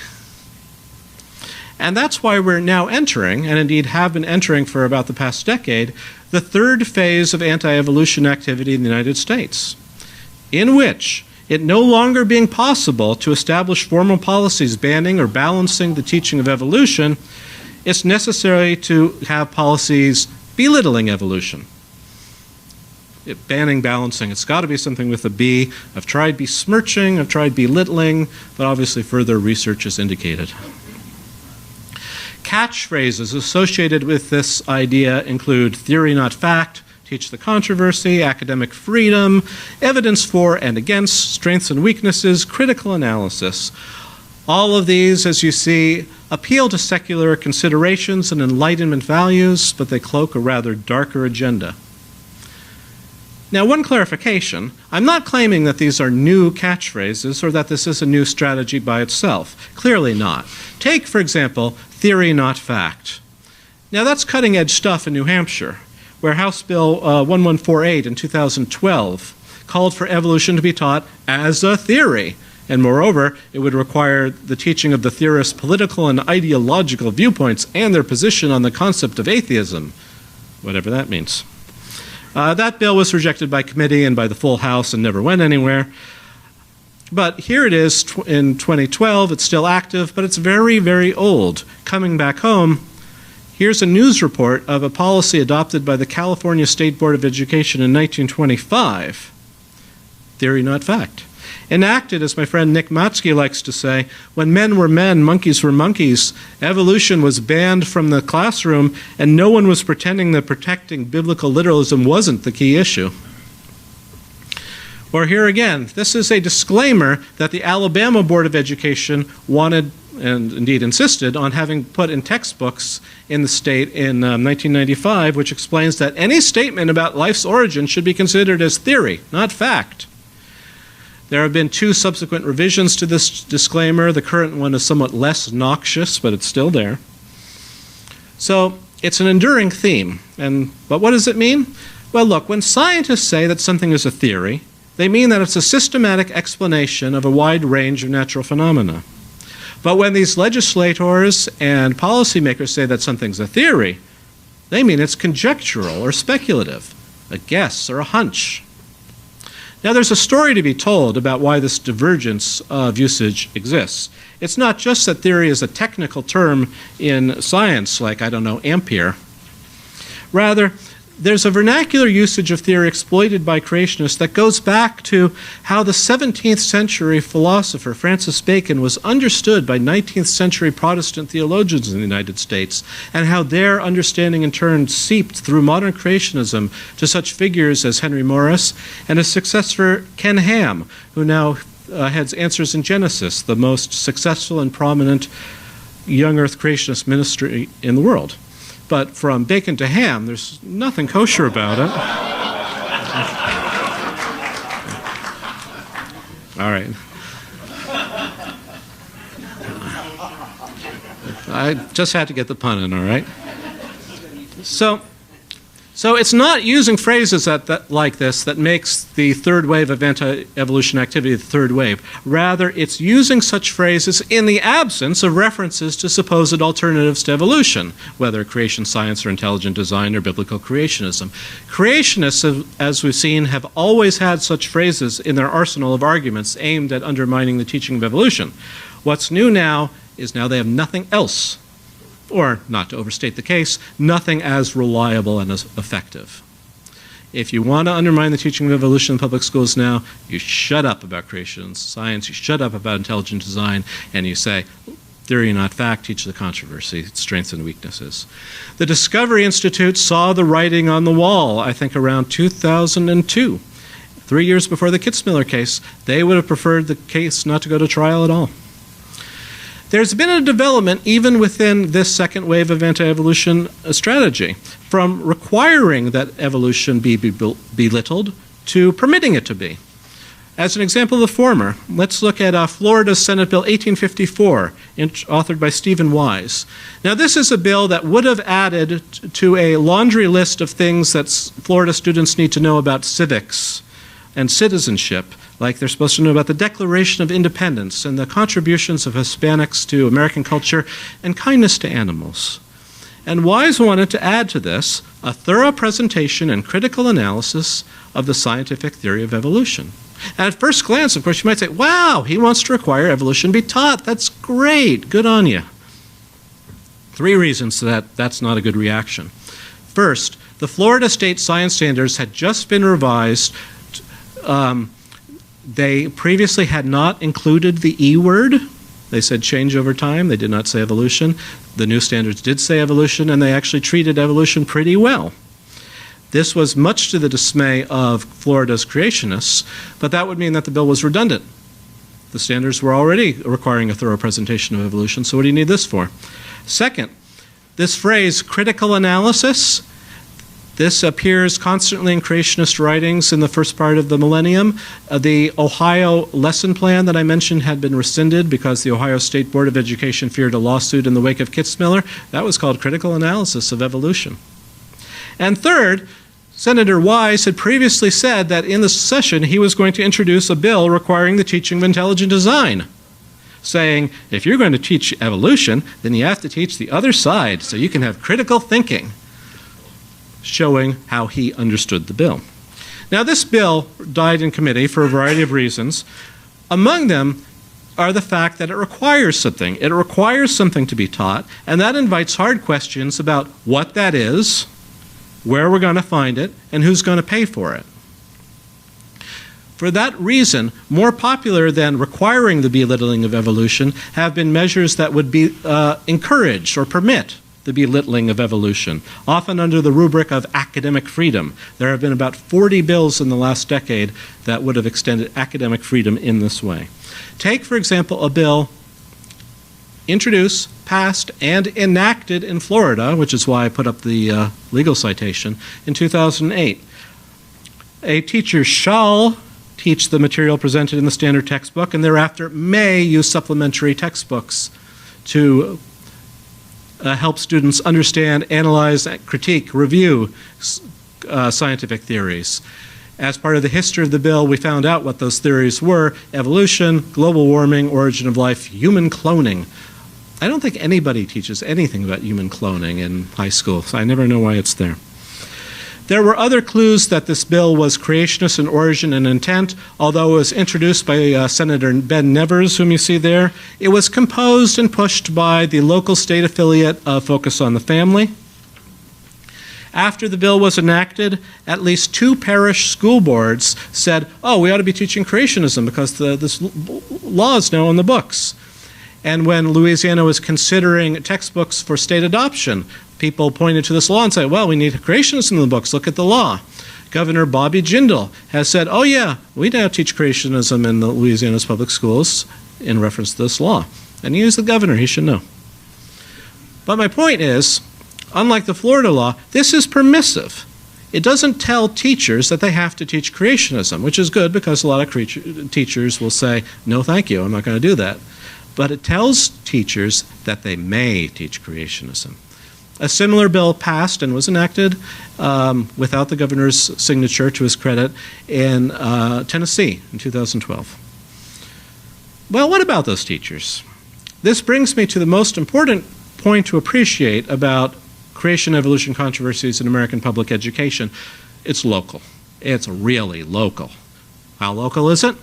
And that's why we're now entering, and indeed have been entering for about the past decade, the third phase of anti-evolution activity in the United States, in which it no longer being possible to establish formal policies banning or balancing the teaching of evolution, it's necessary to have policies belittling evolution. Banning, balancing, it's got to be something with a B. I've tried besmirching, I've tried belittling, but obviously further research has indicated. Catchphrases associated with this idea include theory not fact, teach the controversy, academic freedom, evidence for and against, strengths and weaknesses, critical analysis. All of these, as you see, appeal to secular considerations and Enlightenment values, but they cloak a rather darker agenda. Now, one clarification. I'm not claiming that these are new catchphrases or that this is a new strategy by itself. Clearly not. Take, for example, theory not fact. Now, that's cutting-edge stuff in New Hampshire, where House Bill 1148 in 2012 called for evolution to be taught as a theory. And moreover, it would require the teaching of the theorists' political and ideological viewpoints and their position on the concept of atheism, whatever that means. That bill was rejected by committee and by the full House and never went anywhere. But here it is in 2012. It's still active, but it's very, very old. Coming back home, here's a news report of a policy adopted by the California State Board of Education in 1925. Theory, not fact. Enacted, as my friend Nick Matsky likes to say, when men were men, monkeys were monkeys, evolution was banned from the classroom, and no one was pretending that protecting biblical literalism wasn't the key issue. Or here again, this is a disclaimer that the Alabama Board of Education wanted, and indeed insisted, on having put in textbooks in the state in 1995, which explains that any statement about life's origin should be considered as theory, not fact. There have been 2 subsequent revisions to this disclaimer. The current one is somewhat less noxious, but it's still there. So it's an enduring theme. But what does it mean? Well, look, when scientists say that something is a theory, they mean that it's a systematic explanation of a wide range of natural phenomena. But when these legislators and policymakers say that something's a theory, they mean it's conjectural or speculative, a guess or a hunch. Now, there's a story to be told about why this divergence of usage exists. It's not just that theory is a technical term in science, like, I don't know, ampere. Rather, there's a vernacular usage of theory exploited by creationists that goes back to how the 17th century philosopher Francis Bacon was understood by 19th century Protestant theologians in the United States, and how their understanding in turn seeped through modern creationism to such figures as Henry Morris and his successor Ken Ham, who now heads Answers in Genesis, the most successful and prominent young earth creationist ministry in the world. But from Bacon to Ham, there's nothing kosher about it. All right. I just had to get the pun in, all right? So it's not using phrases like this that makes the third wave of anti-evolution activity the third wave. Rather, it's using such phrases in the absence of references to supposed alternatives to evolution, whether creation science or intelligent design or biblical creationism. Creationists, as we've seen, have always had such phrases in their arsenal of arguments aimed at undermining the teaching of evolution. What's new now is now they have nothing else. Or, not to overstate the case, nothing as reliable and as effective. If you want to undermine the teaching of evolution in public schools now, you shut up about creation science, you shut up about intelligent design, and you say, theory not fact, teach the controversy, strengths and weaknesses. The Discovery Institute saw the writing on the wall, I think around 2002. 3 years before the Kitzmiller case, they would have preferred the case not to go to trial at all. There's been a development even within this second wave of anti-evolution strategy, from requiring that evolution be belittled to permitting it to be. As an example of the former, let's look at Florida's Senate Bill 1854, authored by Stephen Wise. Now, this is a bill that would have added to a laundry list of things that Florida students need to know about civics and citizenship, like they're supposed to know about the Declaration of Independence and the contributions of Hispanics to American culture and kindness to animals. And Wise wanted to add to this a thorough presentation and critical analysis of the scientific theory of evolution. And at first glance, of course, you might say, wow, he wants to require evolution be taught. That's great. Good on you. 3 reasons that that's not a good reaction. First, the Florida State Science Standards had just been revised. They previously had not included the E word. They said change over time. They did not say evolution. The new standards did say evolution, and they actually treated evolution pretty well. This was much to the dismay of Florida's creationists, but that would mean that the bill was redundant. The standards were already requiring a thorough presentation of evolution, so what do you need this for? Second, this phrase, critical analysis, this appears constantly in creationist writings in the first part of the millennium. The Ohio lesson plan that I mentioned had been rescinded because the Ohio State Board of Education feared a lawsuit in the wake of Kitzmiller. That was called critical analysis of evolution. And third, Senator Wise had previously said that in the session he was going to introduce a bill requiring the teaching of intelligent design, saying, if you're going to teach evolution, then you have to teach the other side so you can have critical thinking, showing how he understood the bill. Now, this bill died in committee for a variety of reasons. Among them are the fact that it requires something. It requires something to be taught, and that invites hard questions about what that is, where we're going to find it, and who's going to pay for it. For that reason, more popular than requiring the belittling of evolution have been measures that would be encourage or permit the belittling of evolution, often under the rubric of academic freedom. There have been about 40 bills in the last decade that would have extended academic freedom in this way. Take, for example, a bill introduced, passed, and enacted in Florida, which is why I put up the legal citation, in 2008. A teacher shall teach the material presented in the standard textbook and thereafter may use supplementary textbooks to help students understand, analyze, critique, review scientific theories. As part of the history of the bill, we found out what those theories were: evolution, global warming, origin of life, human cloning. I don't think anybody teaches anything about human cloning in high school, so I never know why it's there. There were other clues that this bill was creationist in origin and intent. Although it was introduced by Senator Ben Nevers, whom you see there, it was composed and pushed by the local state affiliate of Focus on the Family. After the bill was enacted, at least 2 parish school boards said, oh, we ought to be teaching creationism because this law is now on the books. And when Louisiana was considering textbooks for state adoption, people pointed to this law and said, well, we need creationism in the books. Look at the law. Governor Bobby Jindal has said, oh, yeah, we now teach creationism in the Louisiana's public schools in reference to this law. And he is the governor. He should know. But my point is, unlike the Florida law, this is permissive. It doesn't tell teachers that they have to teach creationism, which is good because a lot of teachers will say, no, thank you, I'm not going to do that. But it tells teachers that they may teach creationism. A similar bill passed and was enacted without the governor's signature, to his credit, in Tennessee in 2012. Well, what about those teachers? This brings me to the most important point to appreciate about creation-evolution controversies in American public education. It's local. It's really local. How local is it?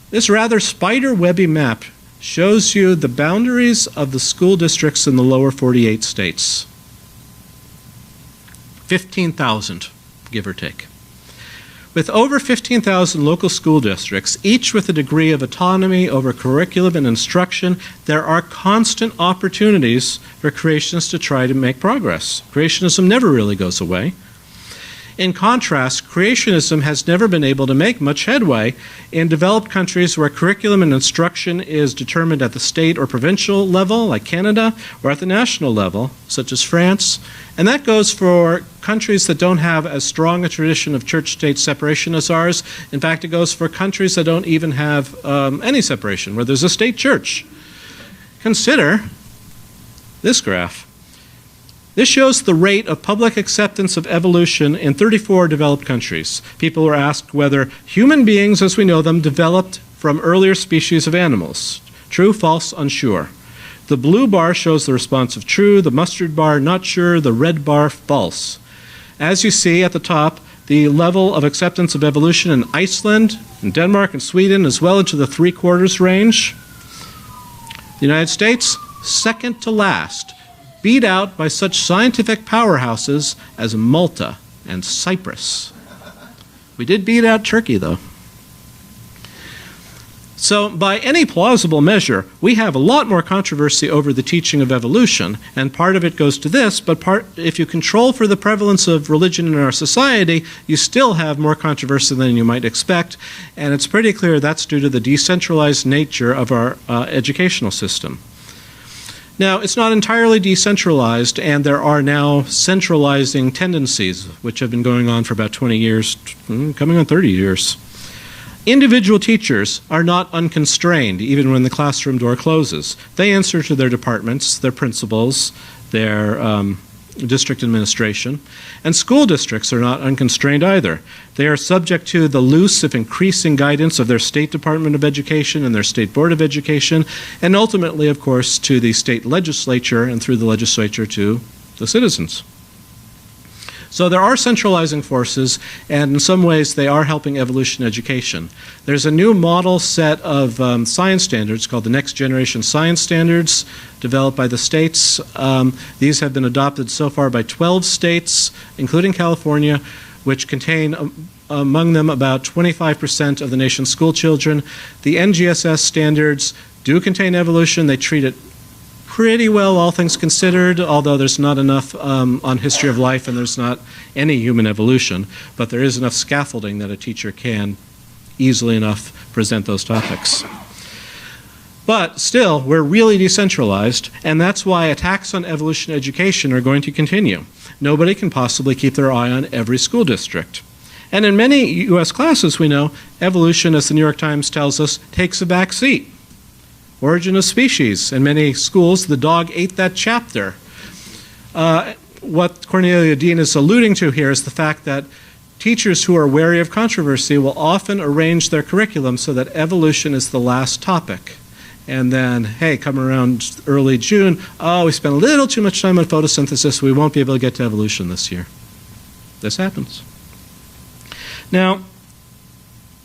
This rather spider-webby map shows you the boundaries of the school districts in the lower 48 states. 15,000, give or take. With over 15,000 local school districts, each with a degree of autonomy over curriculum and instruction, there are constant opportunities for creationists to try to make progress. Creationism never really goes away. In contrast, creationism has never been able to make much headway in developed countries where curriculum and instruction is determined at the state or provincial level, like Canada, or at the national level, such as France. And that goes for countries that don't have as strong a tradition of church-state separation as ours. In fact, it goes for countries that don't even have any separation, where there's a state church. Consider this graph. This shows the rate of public acceptance of evolution in 34 developed countries. People were asked whether human beings, as we know them, developed from earlier species of animals. True, false, unsure. The blue bar shows the response of true, the mustard bar not sure, the red bar false. As you see at the top, the level of acceptance of evolution in Iceland, in Denmark, and Sweden is well into the 3/4 range. The United States, second to last, beat out by such scientific powerhouses as Malta and Cyprus. We did beat out Turkey, though. So by any plausible measure, we have a lot more controversy over the teaching of evolution, and part of it goes to this, but if you control for the prevalence of religion in our society, you still have more controversy than you might expect, and it's pretty clear that's due to the decentralized nature of our educational system. Now, it's not entirely decentralized, and there are now centralizing tendencies, which have been going on for about 20 years, coming on 30 years. Individual teachers are not unconstrained, even when the classroom door closes. They answer to their departments, their principals, their district administration. And school districts are not unconstrained either. They are subject to the loose, if increasing, guidance of their State Department of Education and their State Board of Education, and ultimately, of course, to the state legislature, and through the legislature to the citizens. So there are centralizing forces, and in some ways they are helping evolution education. There's a new model set of science standards called the Next Generation Science Standards, developed by the states. These have been adopted so far by 12 states, including California, which contain among them about 25% of the nation's school children. The NGSS standards do contain evolution. They treat it pretty well, all things considered, although there's not enough on history of life and there's not any human evolution, but there is enough scaffolding that a teacher can easily enough present those topics. But still, we're really decentralized, and that's why attacks on evolution education are going to continue. Nobody can possibly keep their eye on every school district. And in many U.S. classes, we know, evolution, as the New York Times tells us, takes a back seat. Origin of species. In many schools, the dog ate that chapter. What Cornelia Dean is alluding to here is the fact that teachers who are wary of controversy will often arrange their curriculum so that evolution is the last topic. And then, hey, come around early June, oh, we spent a little too much time on photosynthesis, we won't be able to get to evolution this year. This happens. Now,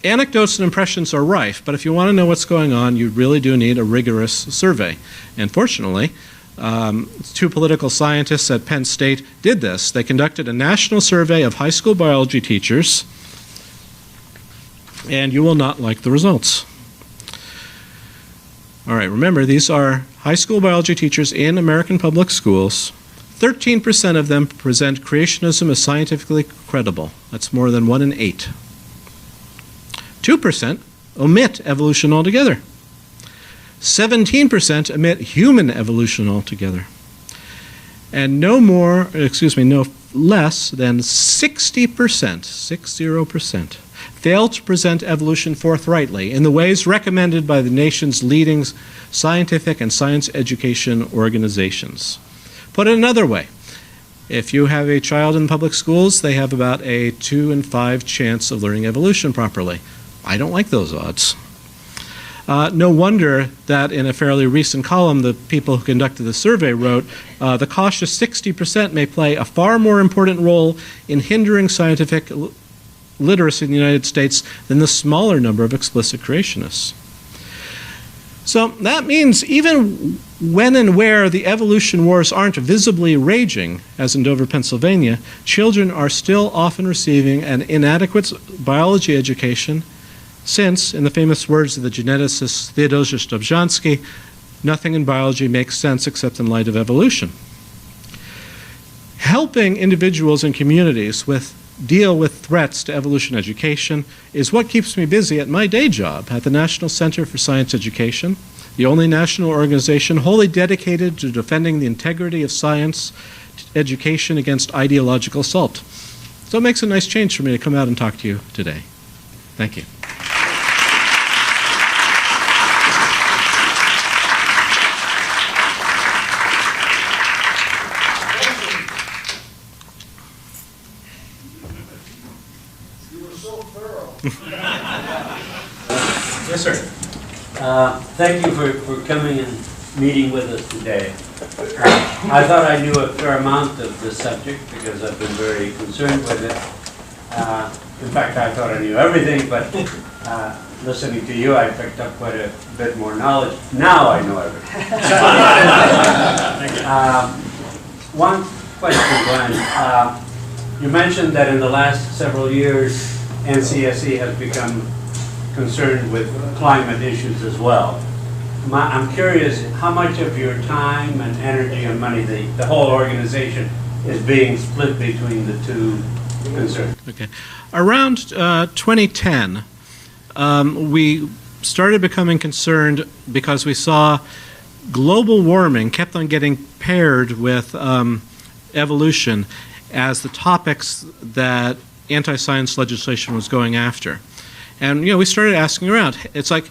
anecdotes and impressions are rife, but if you want to know what's going on, you really do need a rigorous survey. And fortunately, two political scientists at Penn State did this. They conducted a national survey of high school biology teachers, and you will not like the results. All right, remember, these are high school biology teachers in American public schools. 13% of them present creationism as scientifically credible. That's more than 1 in 8. 2% omit evolution altogether. 17% omit human evolution altogether. And no less than 60% fail to present evolution forthrightly in the ways recommended by the nation's leading scientific and science education organizations. Put it another way, if you have a child in public schools, they have about a 2 in 5 chance of learning evolution properly. I don't like those odds. No wonder that in a fairly recent column, the people who conducted the survey wrote, the cautious 60% may play a far more important role in hindering scientific literacy in the United States than the smaller number of explicit creationists. So that means even when and where the evolution wars aren't visibly raging, as in Dover, Pennsylvania, children are still often receiving an inadequate biology education since, in the famous words of the geneticist Theodosius Dobzhansky, nothing in biology makes sense except in light of evolution. Helping individuals and communities with deal with threats to evolution education is what keeps me busy at my day job at the National Center for Science Education, the only national organization wholly dedicated to defending the integrity of science education against ideological assault. So it makes a nice change for me to come out and talk to you today. Thank you. Yes, sir. Thank you for coming and meeting with us today. I thought I knew a fair amount of this subject because I've been very concerned with it. In fact, I thought I knew everything, but listening to you, I picked up quite a bit more knowledge. Now I know everything. One question, Glenn. You mentioned that in the last several years, NCSE has become concerned with climate issues as well. I'm curious how much of your time and energy and money, the whole organization, is being split between the two concerns? Okay. Around 2010, we started becoming concerned because we saw global warming kept on getting paired with evolution as the topics that anti-science legislation was going after. And, we started asking around. It's like,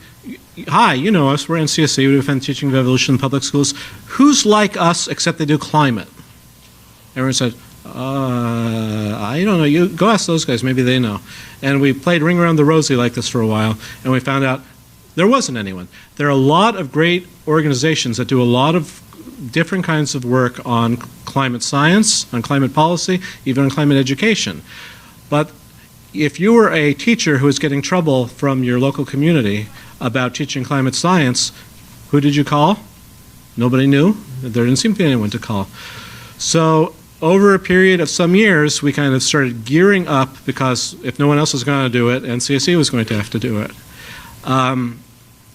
hi, you know us, we're NCSE, we defend teaching of evolution in public schools. Who's like us except they do climate? Everyone said, I don't know, you go ask those guys, maybe they know. And we played Ring Around the Rosie like this for a while, and we found out there wasn't anyone. There are a lot of great organizations that do a lot of different kinds of work on climate science, on climate policy, even on climate education. But if you were a teacher who was getting trouble from your local community about teaching climate science, who did you call? Nobody knew. There didn't seem to be anyone to call. So over a period of some years, we kind of started gearing up because if no one else was going to do it, NCSE was going to have to do it.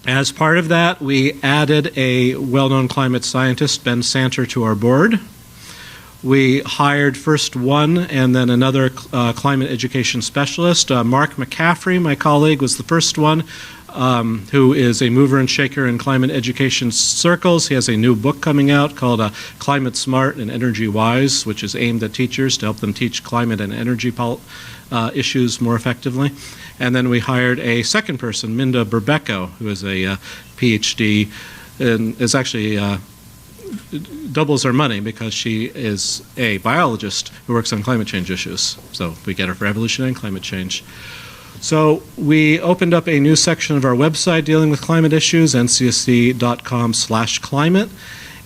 As part of that, we added a well-known climate scientist, Ben Santer, to our board. We hired first one and then another climate education specialist. Mark McCaffrey, my colleague, was the first one, who is a mover and shaker in climate education circles. He has a new book coming out called Climate Smart and Energy Wise, which is aimed at teachers to help them teach climate and energy issues more effectively. And then we hired a second person, Minda Berbecco, who is a PhD and is actually doubles our money because she is a biologist who works on climate change issues. So we get her for evolution and climate change. So we opened up a new section of our website dealing with climate issues, ncsc.com/climate,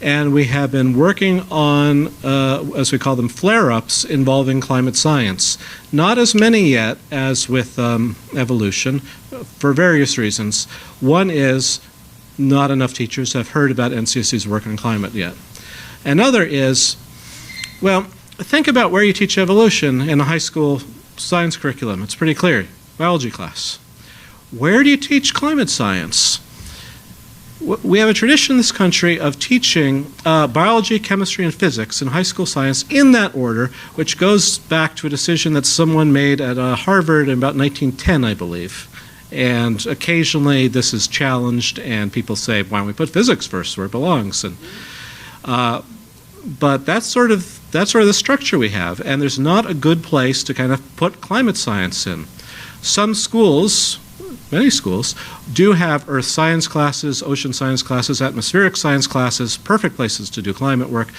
and we have been working on, as we call them, flare-ups involving climate science. Not as many yet as with evolution, for various reasons. One is not enough teachers have heard about NCSE's work on climate yet. Another is, well, think about where you teach evolution in a high school science curriculum. It's pretty clear. Biology class. Where do you teach climate science? We have a tradition in this country of teaching biology, chemistry, and physics in high school science in that order, which goes back to a decision that someone made at Harvard in about 1910, I believe. And occasionally this is challenged and people say, why don't we put physics first where it belongs? And, but that's sort of the structure we have, and there's not a good place to kind of put climate science in. Some schools, many schools, do have earth science classes, ocean science classes, atmospheric science classes, perfect places to do climate work,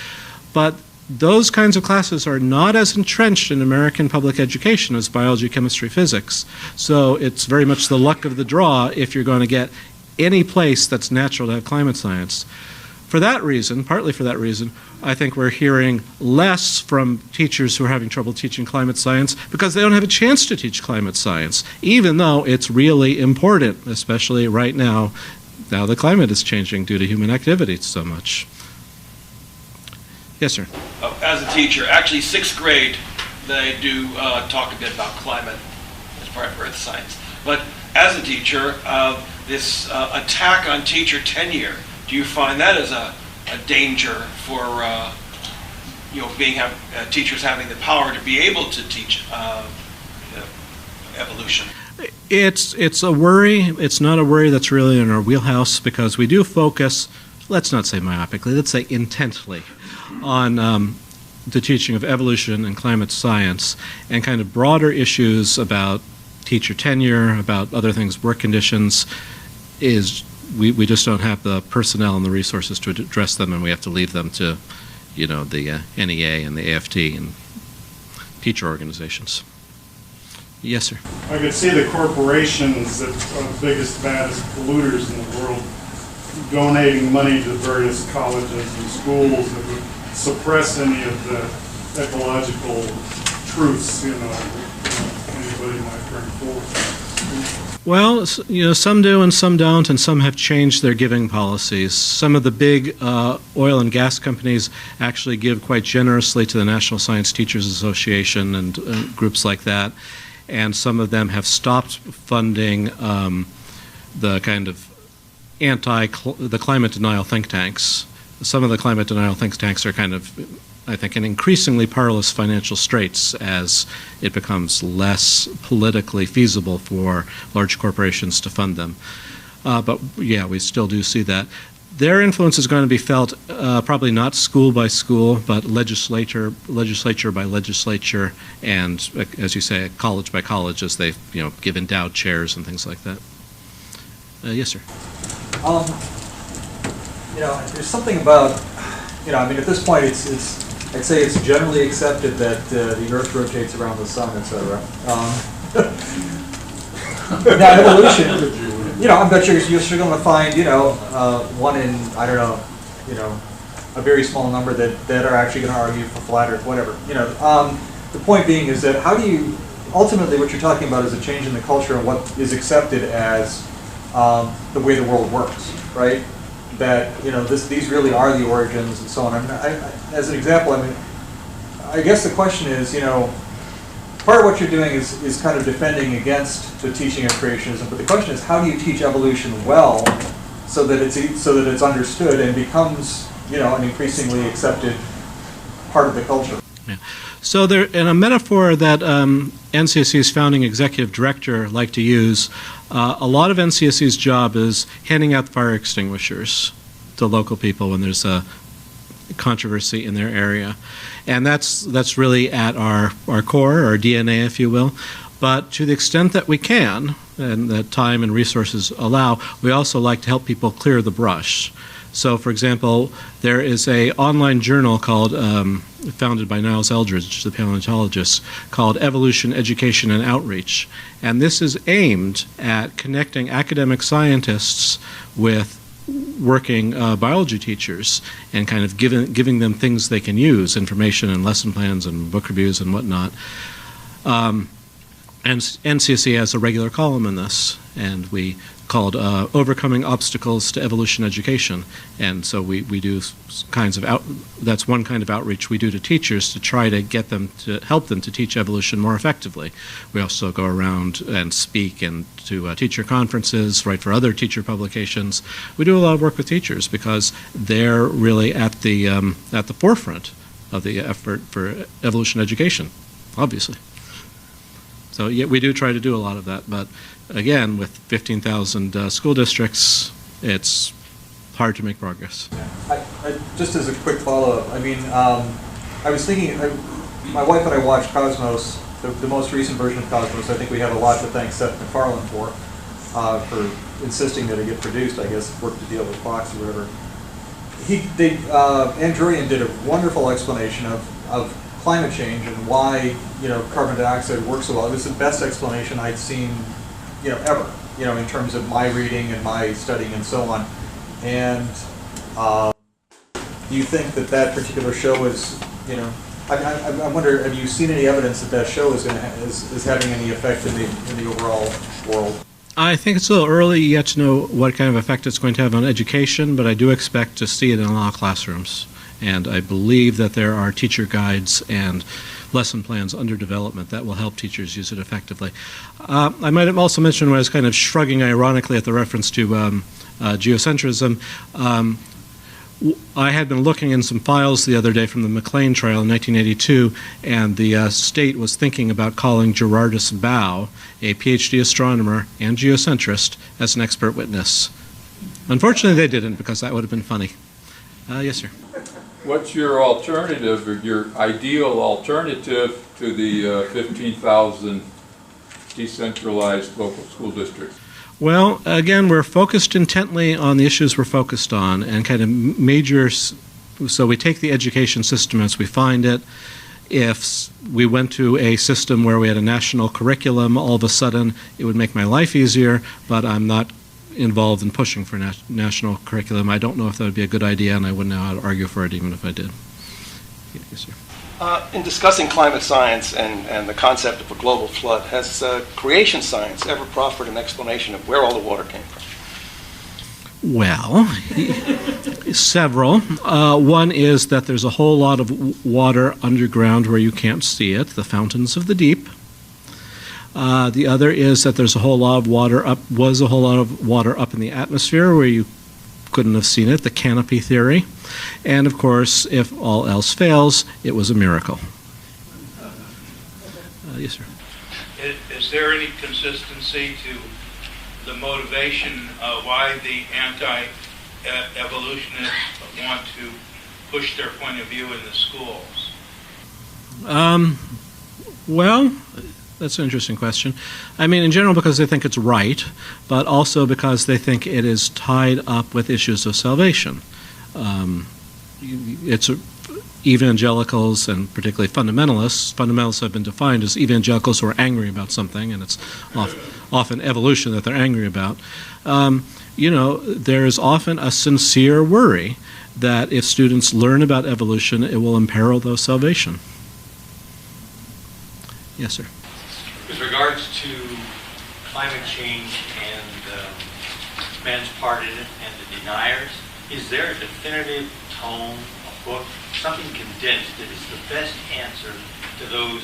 but those kinds of classes are not as entrenched in American public education as biology, chemistry, physics. So it's very much the luck of the draw if you're going to get any place that's natural to have climate science. For that reason, partly for that reason, I think we're hearing less from teachers who are having trouble teaching climate science because they don't have a chance to teach climate science, even though it's really important, especially right now the climate is changing due to human activity so much. Yes, sir. As a teacher, actually 6th grade, they do talk a bit about climate as part of earth science. But as a teacher, this attack on teacher tenure, do you find that as a danger for teachers having the power to be able to teach evolution. It's a worry. It's not a worry that's really in our wheelhouse, because we do focus, let's not say myopically, let's say intently, on the teaching of evolution and climate science, and kind of broader issues about teacher tenure, about other things, work conditions, we just don't have the personnel and the resources to address them, and we have to leave them to, the NEA and the AFT and teacher organizations. Yes, sir. I could see the corporations that are the biggest, baddest polluters in the world donating money to various colleges and schools that would suppress any of the ecological truths, anybody might bring forth. Well, some do and some don't, and some have changed their giving policies. Some of the big oil and gas companies actually give quite generously to the National Science Teachers Association and groups like that. And some of them have stopped funding the kind of the climate denial think tanks. Some of the climate denial think tanks are kind of, I think, in increasingly perilous financial straits as it becomes less politically feasible for large corporations to fund them. But yeah, we still do see that. Their influence is going to be felt probably not school by school, but legislature by legislature, and as you say, college by college, as they give endowed chairs and things like that. Yes, sir. There's something about, at this point, I'd say it's generally accepted that the Earth rotates around the sun, etc. Now, evolution. I bet you're going to find, one in, I don't know, a very small number that are actually going to argue for flat Earth, whatever. The point being is that how do you, ultimately what you're talking about is a change in the culture and what is accepted as the way the world works, right? That, these really are the origins and so on. As an example, I guess the question is, part of what you're doing is kind of defending against the teaching of creationism, but the question is, how do you teach evolution well so that it's understood and becomes, an increasingly accepted part of the culture? Yeah. So there, in a metaphor that NCSC's founding executive director liked to use, a lot of NCSC's job is handing out fire extinguishers to local people when there's a controversy in their area. And that's really at our core, our DNA, if you will. But to the extent that we can, and that time and resources allow, we also like to help people clear the brush. So, for example, there is an online journal called, founded by Niles Eldredge, the paleontologist, called Evolution, Education, and Outreach. And this is aimed at connecting academic scientists with working biology teachers and kind of giving them things they can use, information and lesson plans and book reviews and whatnot. And NCSC has a regular column in this, and we called Overcoming Obstacles to Evolution Education. And so we do kinds of that's one kind of outreach we do to teachers to try to get them to help them to teach evolution more effectively. We also go around and speak and to teacher conferences, write for other teacher publications. We do a lot of work with teachers because they're really at the forefront of the effort for evolution education, obviously. So yeah, we do try to do a lot of that, but again, with 15,000 school districts, it's hard to make progress. Just as a quick follow-up, I was thinking, my wife and I watched Cosmos, the most recent version of Cosmos. I think we have a lot to thank Seth MacFarlane for insisting that it get produced, I guess, worked a deal with Fox or whatever. Andrewian did a wonderful explanation of climate change and why carbon dioxide works so well. It was the best explanation I'd seen ever, in terms of my reading and my studying and so on. And do you think that particular show is, I wonder, have you seen any evidence that show is having any effect in the overall world? I think it's a little early yet to know what kind of effect it's going to have on education, but I do expect to see it in a lot of classrooms. And I believe that there are teacher guides and lesson plans under development that will help teachers use it effectively. I might have also mentioned when I was kind of shrugging ironically at the reference to geocentrism, I had been looking in some files the other day from the McLean trial in 1982, and the state was thinking about calling Gerardus Bow, a PhD astronomer and geocentrist, as an expert witness. Unfortunately, they didn't, because that would have been funny. Yes, sir. What's your alternative, or your ideal alternative to the 15,000 decentralized local school districts? Well, again, we're focused intently on the issues we're focused on, and kind of major, so we take the education system as we find it. If we went to a system where we had a national curriculum, all of a sudden it would make my life easier, but I'm not involved in pushing for national curriculum. I don't know if that would be a good idea, and I wouldn't know how to argue for it even if I did. Yes, sir. In discussing climate science and the concept of a global flood, has creation science ever proffered an explanation of where all the water came from? Well, several. One is that there's a whole lot of water underground where you can't see it, the fountains of the deep. The other is that there's a whole lot of water up in the atmosphere where you couldn't have seen it, the canopy theory. And of course, if all else fails, it was a miracle. Yes, sir. Is there any consistency to the motivation why the anti-evolutionists want to push their point of view in the schools? Well, that's an interesting question. I mean, in general, because they think it's right, but also because they think it is tied up with issues of salvation. It's evangelicals and particularly fundamentalists. Fundamentalists have been defined as evangelicals who are angry about something, and it's often evolution that they're angry about. There is often a sincere worry that if students learn about evolution, it will imperil their salvation. Yes, sir. With regards to climate change and man's part in it and the deniers, is there a definitive tome, a book, something condensed that is the best answer to those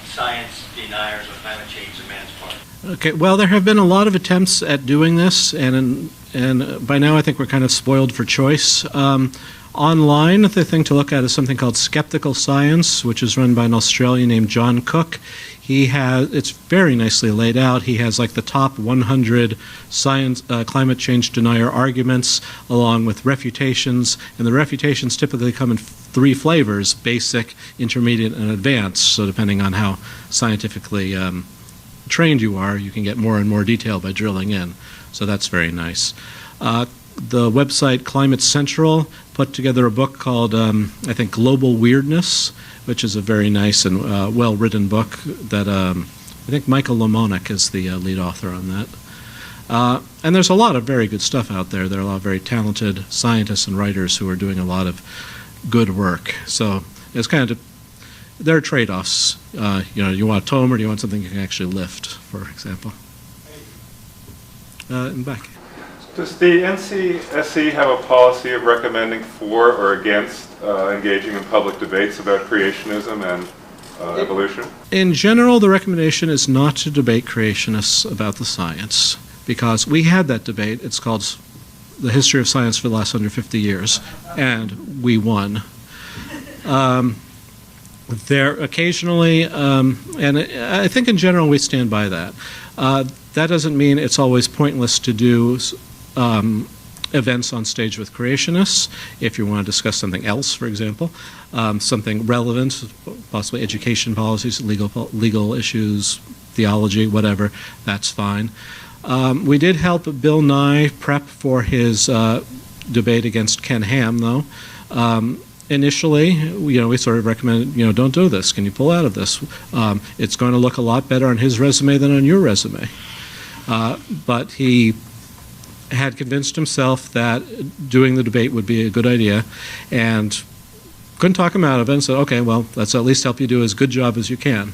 science deniers of climate change and man's part? Okay, well, there have been a lot of attempts at doing this, and by now I think we're kind of spoiled for choice. Online, the thing to look at is something called Skeptical Science, which is run by an Australian named John Cook. It's very nicely laid out. He has like the top 100 climate change denier arguments, along with refutations, and the refutations typically come in 3 flavors: basic, intermediate, and advanced. So depending on how scientifically trained you are, you can get more and more detail by drilling in. So that's very nice. The website Climate Central put together a book called, I think, Global Weirdness, which is a very nice and well-written book that I think Michael Lemonic is the lead author on that. And there's a lot of very good stuff out there. There are a lot of very talented scientists and writers who are doing a lot of good work. So it's kind of, there are trade-offs. You want a tome or do you want something you can actually lift, for example? In the back. Does the NCSE have a policy of recommending for or against engaging in public debates about creationism and evolution? In general, the recommendation is not to debate creationists about the science, because we had that debate. It's called The History of Science for the Last 150 Years, and we won. There occasionally, and I think in general we stand by that. That doesn't mean it's always pointless to do events on stage with creationists. If you want to discuss something else, for example, something relevant, possibly education policies, legal issues, theology, whatever, that's fine. We did help Bill Nye prep for his debate against Ken Ham, though. Initially, we sort of recommended, don't do this. Can you pull out of this? It's going to look a lot better on his resume than on your resume. But he had convinced himself that doing the debate would be a good idea, and couldn't talk him out of it, and said, okay, well, let's at least help you do as good job as you can.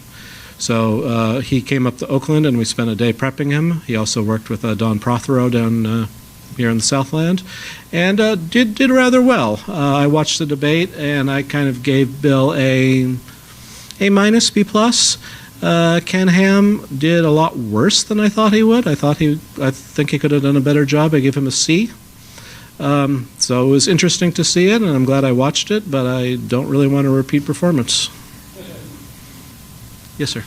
So he came up to Oakland, and we spent a day prepping him. He also worked with Don Prothero down here in the Southland, and did rather well. I watched the debate, and I kind of gave Bill a minus, B+. Ken Ham did a lot worse than I thought he would. I think he could have done a better job. I gave him a C. So it was interesting to see it, and I'm glad I watched it, but I don't really want a repeat performance. Yes, sir.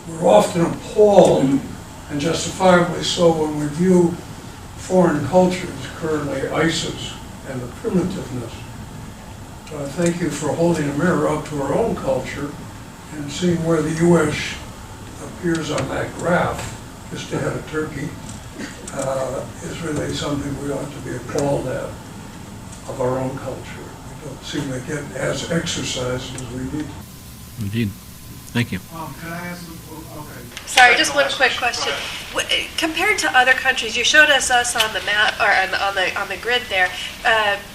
We're often appalled, and justifiably so, when we view foreign cultures, currently ISIS, and the primitiveness. Thank you for holding a mirror up to our own culture and seeing where the U.S. appears on that graph, just ahead of Turkey, is really something we ought to be appalled at, of our own culture. We don't seem to get as exercised as we need. Indeed. Thank you. Can I ask? Okay. Sorry, just one quick question. Compared to other countries, you showed us on the map or on the grid there.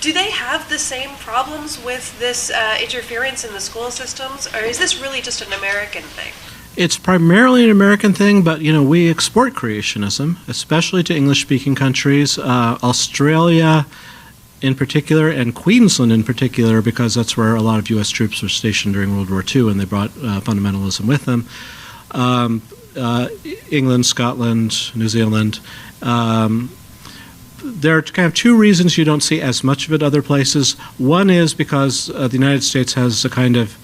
Do they have the same problems with this interference in the school systems, or is this really just an American thing? It's primarily an American thing, but we export creationism, especially to English-speaking countries. Australia, in particular, and Queensland in particular, because that's where a lot of U.S. troops were stationed during World War II, and they brought fundamentalism with them. England, Scotland, New Zealand. There are kind of two reasons you don't see as much of it other places. One is because the United States has a kind of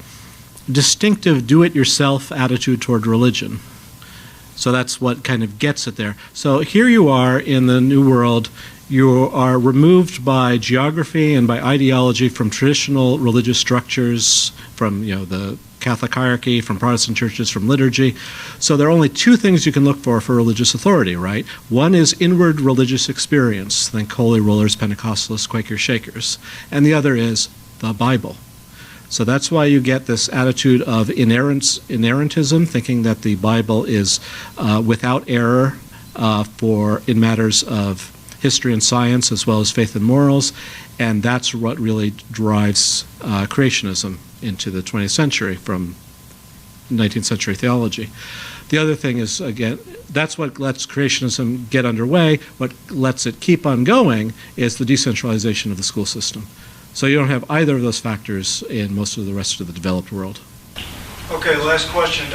distinctive do-it-yourself attitude toward religion. So that's what kind of gets it there. So here you are in the New World. You are removed by geography and by ideology from traditional religious structures, from the Catholic hierarchy, from Protestant churches, from liturgy. So there are only two things you can look for religious authority, right? One is inward religious experience, think Holy Rollers, Pentecostalists, Quakers, Shakers. And the other is the Bible. So that's why you get this attitude of inerrantism, thinking that the Bible is without error in matters of history and science, as well as faith and morals, and that's what really drives creationism into the 20th century from 19th century theology. The other thing is, again, that's what lets creationism get underway. What lets it keep on going is the decentralization of the school system. So you don't have either of those factors in most of the rest of the developed world. Okay, last question.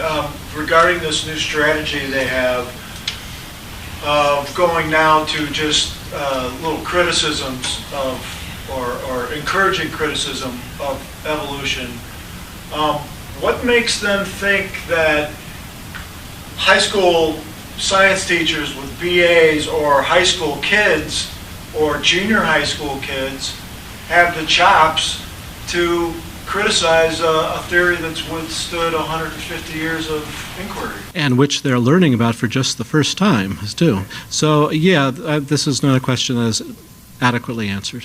Regarding this new strategy they have, going now to just little criticisms of, or encouraging criticism of evolution, what makes them think that high school science teachers with BAs or high school kids or junior high school kids have the chops to criticize a theory that's withstood 150 years of inquiry? And which they're learning about for just the first time, too. So, yeah, this is not a question that is adequately answered.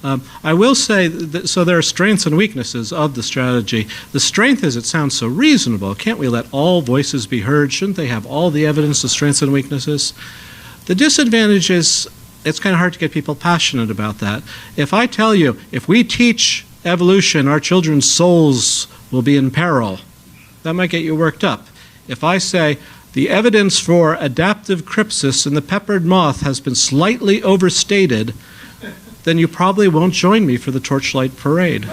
I will say, so there are strengths and weaknesses of the strategy. The strength is it sounds so reasonable. Can't we let all voices be heard? Shouldn't they have all the evidence of strengths and weaknesses? The disadvantage is it's kind of hard to get people passionate about that. If I tell you, if we teach evolution, our children's souls will be in peril, that might get you worked up. If I say, the evidence for adaptive crypsis in the peppered moth has been slightly overstated, then you probably won't join me for the torchlight parade.